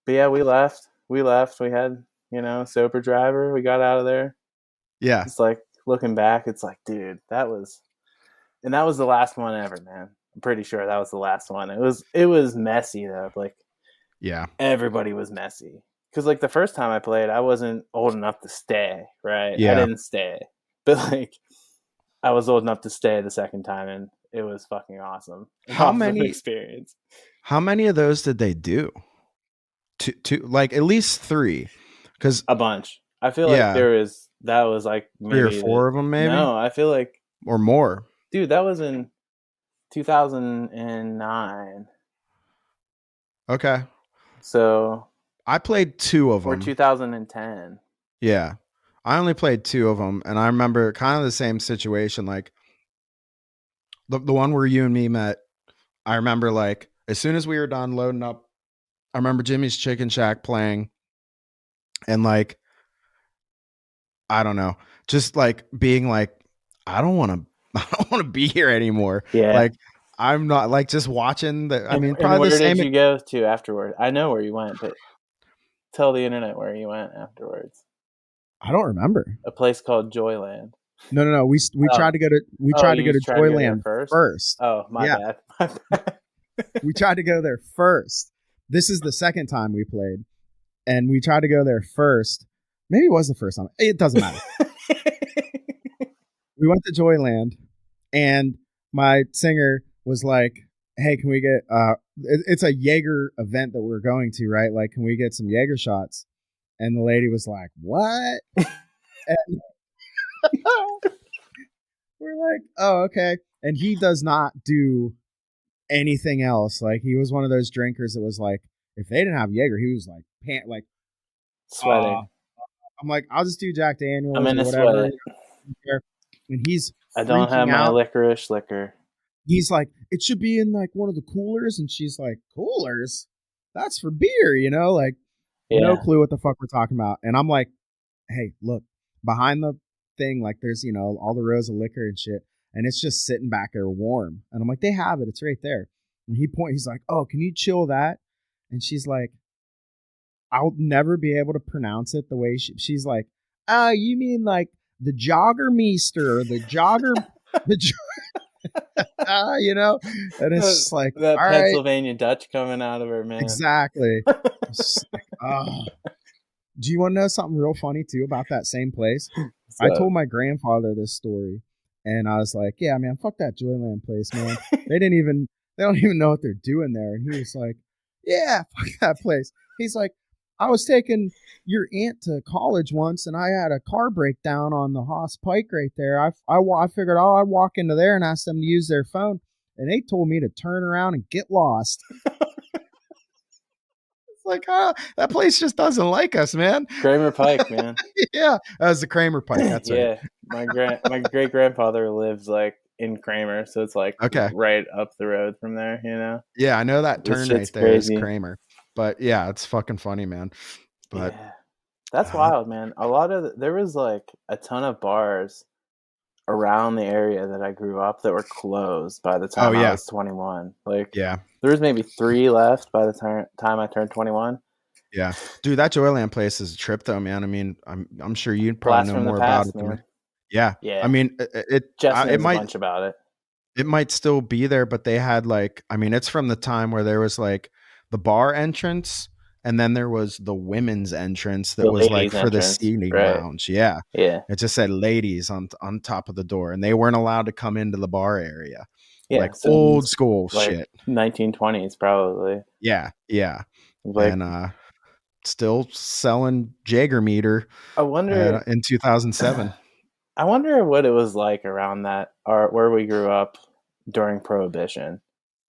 But yeah, we left. We left. We had, sober driver. We got out of there. Yeah. It's like looking back, it's like, dude, that was the last one ever, man. I'm pretty sure that was the last one. It was messy though. Like Yeah. everybody was messy. Cause like the first time I played, I wasn't old enough to stay, right? I Yeah. didn't stay. But like I was old enough to stay the second time, and it was fucking awesome. An How awesome many experience. how many of those did they do? Two like at least 3. Cuz A bunch. I feel like yeah, that was like 3 or maybe 4 of them maybe no, I feel like, or more. dude, that was in 2009. Okay. So, I played 2 of or them. 2010. Yeah. I only played 2 of them and I remember kind of the same situation like the one where you and me met. I remember like as soon as we were done loading up, I remember Jimmy's Chicken Shack playing and like I don't know, just like being like I don't want to I don't want to be here anymore. Yeah. Like I'm not like just watching the I mean And probably the where did same. you go to afterward? I know where you went, but tell the internet where you went afterwards. I don't remember. A place called Joyland. No. We Oh, tried to go to you tried to go there Joyland first? first. Oh, my Yeah, bad. My bad. we tried to go there first. This is the second time we played, and we tried to go there first. Maybe it was the first time. It doesn't matter. We went to Joyland, and my singer was like, "Hey, can we get it's a Jaeger event that we're going to, right? Like, can we get some Jaeger shots?" And the lady was like, "What?" And we're like, "Oh, okay." And he does not do anything else. Like, he was one of those drinkers that was like, if they didn't have Jaeger, he was like, like, Sweating. I'm like, I'll just do Jack I'm Daniels in or a whatever. sweat. And he's I don't have freaking my out. licorice liquor. He's like, it should be in like one of the coolers. And she's like, coolers? That's for beer, like no Yeah. clue what the fuck we're talking about. And I'm like, hey, look, behind the thing, like there's, all the rows of liquor and shit. And it's just sitting back there warm. And I'm like, they have it. It's right there. And he's like, oh, can you chill that? And she's like, I'll never be able to pronounce it the way she's like, you mean like the Joggermeister or the Jogger, the, and it's just like, That all right, Pennsylvania Dutch coming out of her, man. exactly. It's just like, oh. Do you want to know something real funny too about that same place? I So, told my grandfather this story, and I was like, "Yeah, man, fuck that Joyland place, man. They don't even know what they're doing there." And he was like, "Yeah, fuck that place." He's like, "I was taking your aunt to college once, and I had a car breakdown on the Hoss Pike right there. I figured, I'd walk into there and ask them to use their phone, and they told me to turn around and get lost." It's like, that place just doesn't like us, man. Kramer Pike, man. Yeah, that was the Kramer Pike. That's right. Yeah. My great grandfather lives like in Kramer, so it's like Okay. right up the road from there. Yeah, I know that This turn shit's right there is crazy. Kramer. But yeah, it's fucking funny, man. But Yeah. That's wild, man. There was like a ton of bars around the area that I grew up that were closed by the Oh time I yeah, was 21. Like yeah, there was maybe 3 left by the time I turned 21. yeah. Dude, that Joyland place is a trip, though, man. I mean, I'm sure you probably Blast know from the more about it past, than me. man. Yeah, I Yeah. mean, Jess it knows a might bunch about it. still be there, but they had like, I mean, it's from the time where there was like the bar entrance, and then there was the women's entrance that The was like ladies for the entrance, seating right? lounge. Yeah, Yeah. it just said ladies on top of the door, and they weren't allowed to come into the bar area, Yeah, like so old these school like shit. 1920s probably. Yeah, yeah, Like and still selling Jaeger meter I wonder in 2007. I wonder what it was like around that or where we grew up during Prohibition.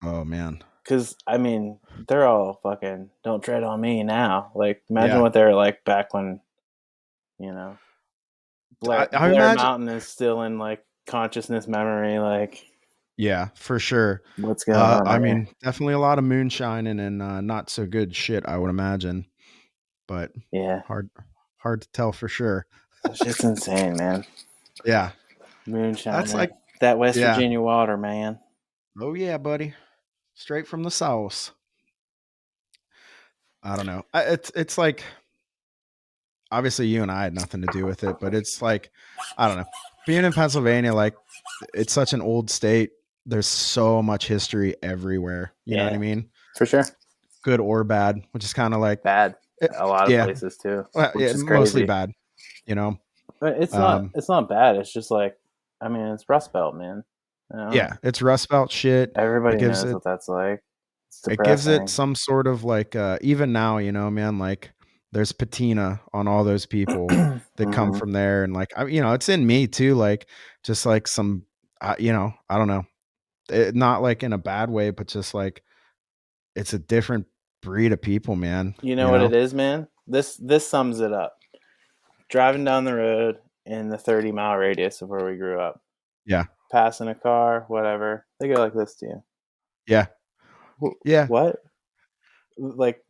Oh man, Cause I mean, they're all fucking don't tread on me now. Like imagine yeah. what they were like back when, you know, I Blair imagine. Mountain is still in like consciousness memory, like Yeah, for sure. what's going on I there. mean, definitely a lot of moonshining and not so good shit, I would imagine, but Yeah. hard hard to tell for sure. That shit's insane, man. Yeah, Moonshine. that's like, That West yeah. Virginia water, man. Oh yeah, buddy, straight from the sauce. I don't know. It's like, obviously you and I had nothing to do with it, but it's like, I don't know. Being in Pennsylvania, like, it's such an old state. There's so much history everywhere. You know what I Yeah, mean? for sure. Good or bad, which is kind of like, Bad. it, A lot of yeah, places too, well, which yeah, is mostly crazy. bad. You know, But um, it's not bad. It's just like I mean, it's Rust Belt, man. I don't know. yeah, it's Rust Belt shit. It Everybody gives knows it what that's like. It's depressing. some sort of like, even now, you know, man, like there's patina on all those people that come Hmm. from there, and like, it's in me too, like just like some, I don't know, not like in a bad way, but just like it's a different breed of people, man. You know You what know? it is, man? This sums it up. Driving down the road in the 30-mile radius of where we grew up, Yeah, passing a car, whatever, they go like this to you. yeah, yeah, What? Like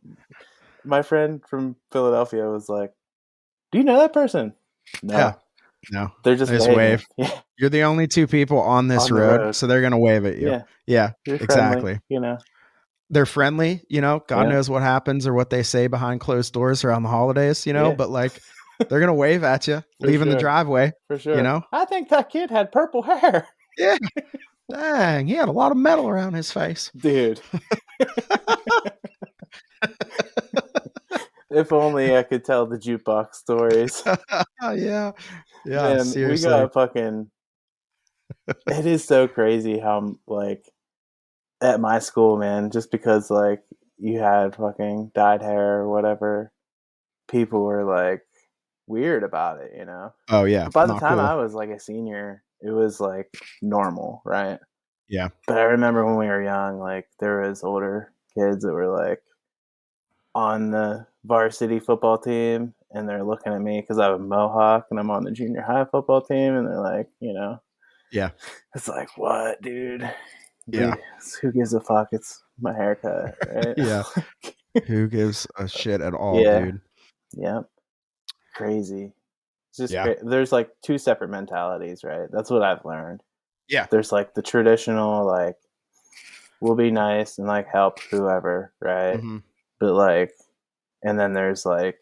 my friend from Philadelphia was like, "Do you know that person?" yeah. No, No, they're just they just waving. wave. Yeah, You're the only two people on this on the road, road. so they're gonna wave at you. Yeah, Yeah, you're friendly. exactly. You know. They're friendly, God Yeah, knows what happens or what they say behind closed doors around the holidays, yeah, but like they're gonna wave at you for leaving the sure, driveway, for you sure. know? I think that kid had purple hair, Yeah. Dang, he had a lot of metal around his face. dude. If only I could tell the jukebox stories. Yeah. Yeah, Man, we seriously. got fucking. It is so crazy how like at my school, man, just because like you had fucking dyed hair or whatever, people were like weird about it, you know. Oh, yeah, But by the not time cool. I was like a senior, it was like normal, right? Yeah. But I remember when we were young, like there was older kids that were like on the varsity football team and they're looking at me because I have a mohawk and I'm on the junior high football team and they're like, you know, Yeah. it's like, what, dude? Yeah. Who gives a fuck? It's my haircut, right? Yeah. Who gives a shit at all, Yeah, dude? yeah, crazy. It's just Yeah. great. There's like two separate mentalities, right? That's what I've learned. Yeah. There's like the traditional, like, we'll be nice and like help whoever, right? Mhm. But like, and then there's like,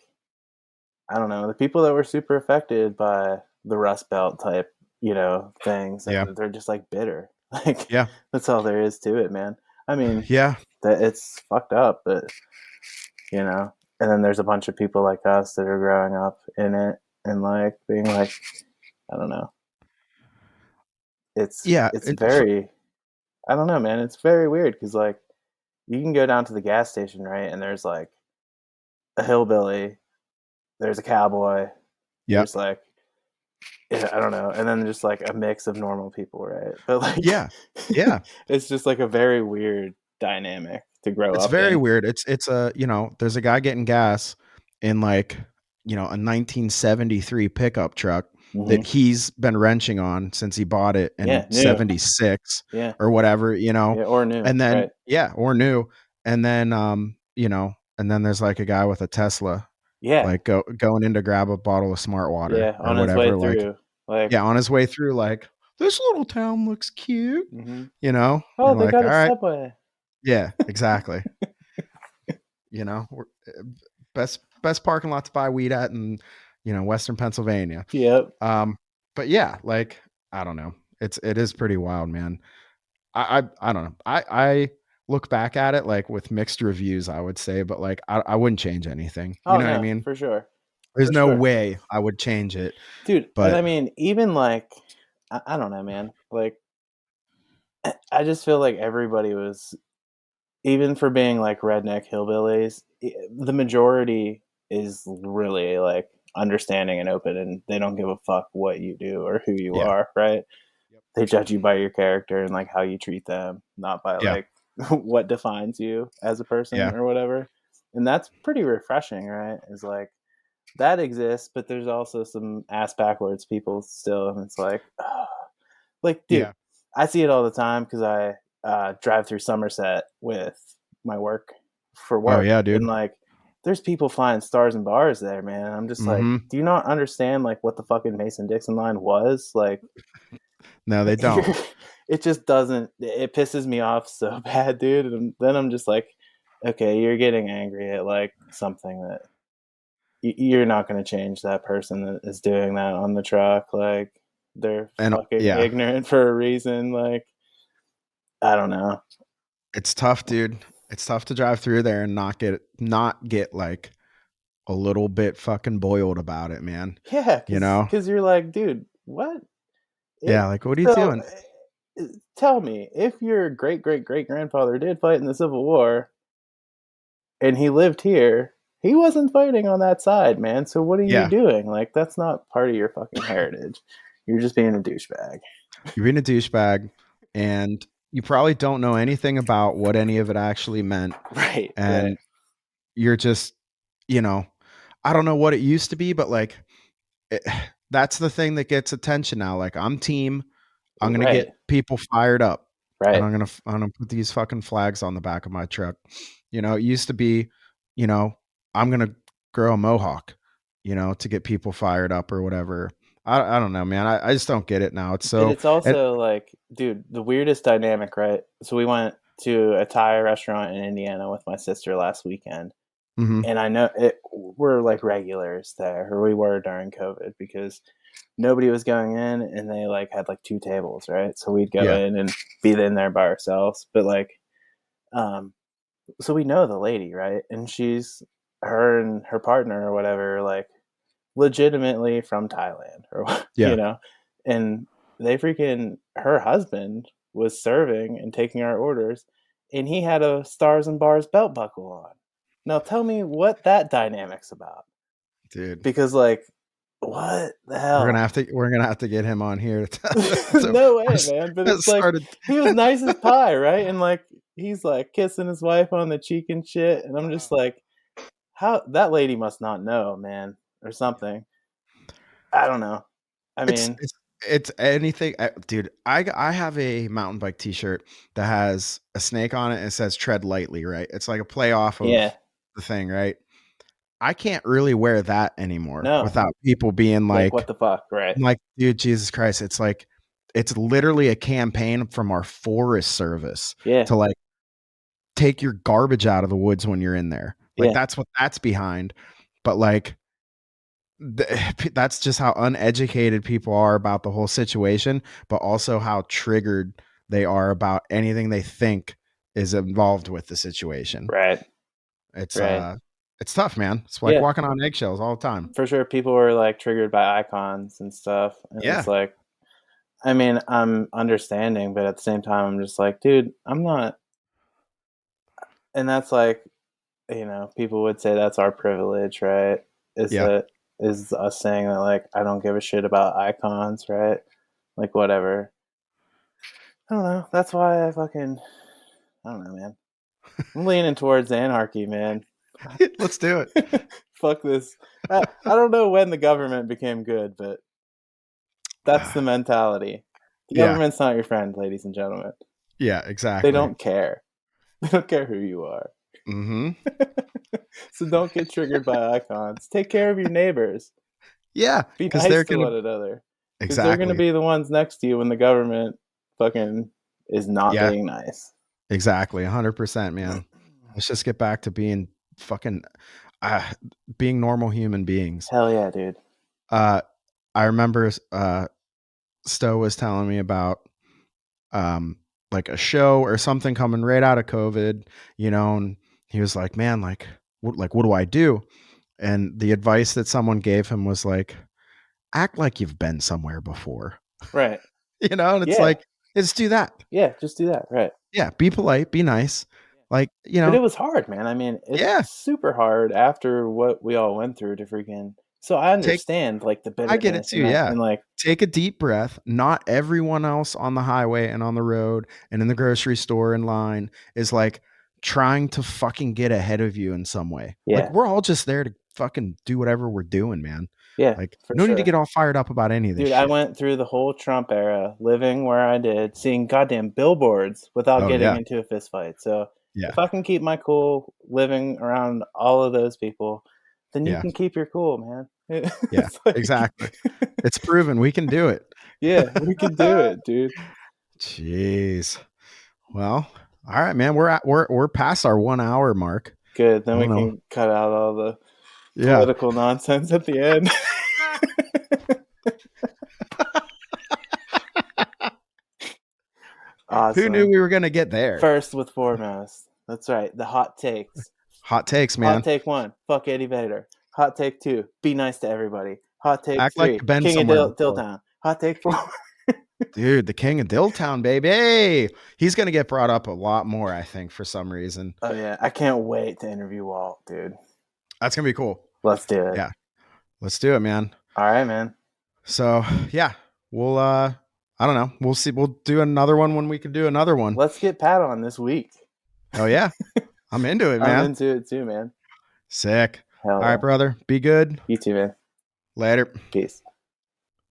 I don't know, the people that were super affected by the Rust Belt type, things, Yeah. and they're just like bitter. Like, Yeah. that's all there is to it, man. I mean, Yeah. that it's fucked up, but you know. And then there's a bunch of people like us that are growing up in it and like being like, I don't know. Yeah, It's very, I don't know, man. It's very weird because like you can go down to the gas station, right? And there's like a hillbilly, there's a cowboy, yep. there's like, yeah, I don't know, and then just like a mix of normal people, right? But like, Yeah. Yeah. it's just like a very weird dynamic to grow It's up very in. weird. It's a, there's a guy getting gas in like, a 1973 pickup truck Hmm. that he's been wrenching on since he bought it in Yeah, new. 76 Yeah, or whatever, yeah, or new, and then, right? yeah, or new. And then, and then there's like a guy with a Tesla, Yeah, like going in to grab a bottle of smart water yeah, or on his way whatever. Like, through. Like, yeah, on his way through, like, this little town looks cute, Mm-hmm. you know? Oh, You're they like, got all a right. subway. Yeah, exactly. You know, best parking lot to buy weed at in, Western Pennsylvania. Yep. Um, but yeah, like, I don't know. It is pretty wild, man. I don't know. I look back at it like with mixed reviews, I would say, but like I wouldn't change anything. You Oh know what I no, mean? for sure, There's for no sure, way I would change it. dude. And But I mean, even like, I don't know, man. Like, I just feel like everybody was, even for being like redneck hillbillies, the majority is really like understanding and open, and they don't give a fuck what you do or who you yeah. are, right? Yep. They judge you by your character and like how you treat them, not by Yeah. like what defines you as a person Yeah. or whatever. And that's pretty refreshing, right? Is like that exists, but there's also some ass backwards people still, and it's like, like, dude, Yeah. I see it all the time because I drive through Somerset with my work for Oh work, yeah, and dude. like, there's people flying stars and bars there, man. I'm just like, Mhm. do you not understand like what the fucking Mason Dixon line was? Like, No, they don't. it just doesn't. It pisses me off so bad, dude. And then I'm just like, okay, you're getting angry at like something that you're not going to change that person that is doing that on the truck. Like, they're And fucking yeah, ignorant for a reason. Like, I don't know. it's tough, dude. It's tough to drive through there and not get like a little bit fucking boiled about it, man. Yeah, You because know? you're like, dude, what? Yeah, It, like what are you so doing? tell me, if your great great great grandfather did fight in the Civil War and he lived here, he wasn't fighting on that side, man. So what are you Yeah, doing? Like, that's not part of your fucking heritage. You're just being a douchebag. you're being a douchebag and you probably don't know anything about what any of it actually meant. Right, right, And you're just, you know, I don't know what it used to be, but like it, that's the thing that gets attention now. Like I'm gonna right, get people fired up, and right. I'm gonna put these fucking flags on the back of my truck. It used to be, you know, I'm gonna grow a mohawk, to get people fired up or whatever. I don't know, man. I just don't get it now. It's And so it's and also like, dude, the weirdest dynamic, right? So we went to a Thai restaurant in Indiana with my sister last weekend, mhm, and I know we're like regulars there, or we were during COVID because nobody was going in, and they like had like two tables, right? So we'd go yeah, in and be in there by ourselves, but like, um, so we know the lady, right? And she's her and her partner or whatever, like legitimately from Thailand or yeah, and they freaking her husband was serving and taking our orders, and he had a Stars and Bars belt buckle on. Now tell me what that dynamic's about, dude. because like, what the hell? We're gonna have to get him on here to No way, man. But it's like, started. he was nice as pie, right? And like, he's like kissing his wife on the cheek and shit, and I'm just like, how that lady must not know, man, or something. I don't know. I It's mean, it's it's anything, dude. I have a mountain bike T-shirt that has a snake on it and it says "Tread lightly." Right? It's like a play off yeah, of the thing, right? I can't really wear that anymore no, without people being like, what the fuck, right? like, dude, Jesus Christ! It's like it's literally a campaign from our Forest Service Yeah, to like take your garbage out of the woods when you're in there. Like yeah, that's what that's behind. But like that's just how uneducated people are about the whole situation, but also how triggered they are about anything they think is involved with the situation. right, It's right. uh it's tough, man. It's like Yeah, walking on eggshells all the time. for sure. People were like triggered by icons and stuff, and it's Yeah. like, I mean, I'm understanding, but at the same time, I'm just like, dude, I'm not. And that's like, people would say that's our privilege, right? Is Yeah. that is us saying that like, I don't give a shit about icons, right? Like, whatever. I don't know. That's why I don't know, man. I'm leaning towards anarchy, man. Let's do it. Fuck this. I don't know when the government became good, but that's the mentality. The Yeah. government's not your friend, ladies and gentlemen. Yeah, They exactly. don't care. They don't care who you are. Mhm. So don't get triggered by icons. Take care of your neighbors. Yeah, Be cuz nice to one another. Because they're gonna Exactly. be the ones next to you when the government fucking is not Yeah, being nice. exactly. 100%, man. Let's just get back to being fucking uh, being normal human beings. Hell yeah, dude. Uh, I remember Stowe was telling me about um like a show or something coming right out of COVID, and he was like, "Man, what do I do?" And the advice that someone gave him was like, "Act like you've been somewhere before." Right. And it's Yeah. like, just do that. Yeah. Just do that. Right. Yeah, be polite, be nice. Like, But it was hard, man. I mean, it's yeah, super hard after what we all went through to freaking. So I take understand like the I get it bitterness too, and that, yeah. and like, Take a deep breath. Not everyone else on the highway and on the road and in the grocery store in line is like trying to fucking get ahead of you in some way. Like, yeah, we're all just there to fucking do whatever we're doing, man. yeah, Like, for no need to sure. get all fired up about any of this Dude, I shit. went through the whole Trump era, living where I did, seeing goddamn billboards without Oh, getting yeah. into a fist fight. So Yeah. if I can keep my cool living around all of those people, then you Yeah. can keep your cool, man. Yeah. It's like, Exactly. It's proven we can do it. yeah, we can do it, dude. Jeez. Well, all right, man. We're past our 1 hour mark. Good. I Then we don't know. can cut out all the Yeah. political nonsense at the end. Who knew Awesome. we were gonna get there? First with foremost. That's right. The hot takes. Hot takes, Hot man. take one, fuck Eddie Vedder. Hot take two, be nice to everybody. Hot take Act like three, you've been King of somewhere before. Dilltown. Hot take four. Dude, the king of Dilltown, baby. Hey, he's gonna get brought up a lot more, I think, for some reason. Oh yeah, I can't wait to interview Walt, dude. That's gonna be cool. Let's do it. Yeah, let's do it, man. All right, man. So yeah, we'll I don't know. We'll see. We'll do another one when we can do another one. Let's get Pat on this week. Oh yeah. I'm into it, I'm man. into it too, man. Sick. Hell All right, yeah. brother. Be good. You too, man. Later. Peace.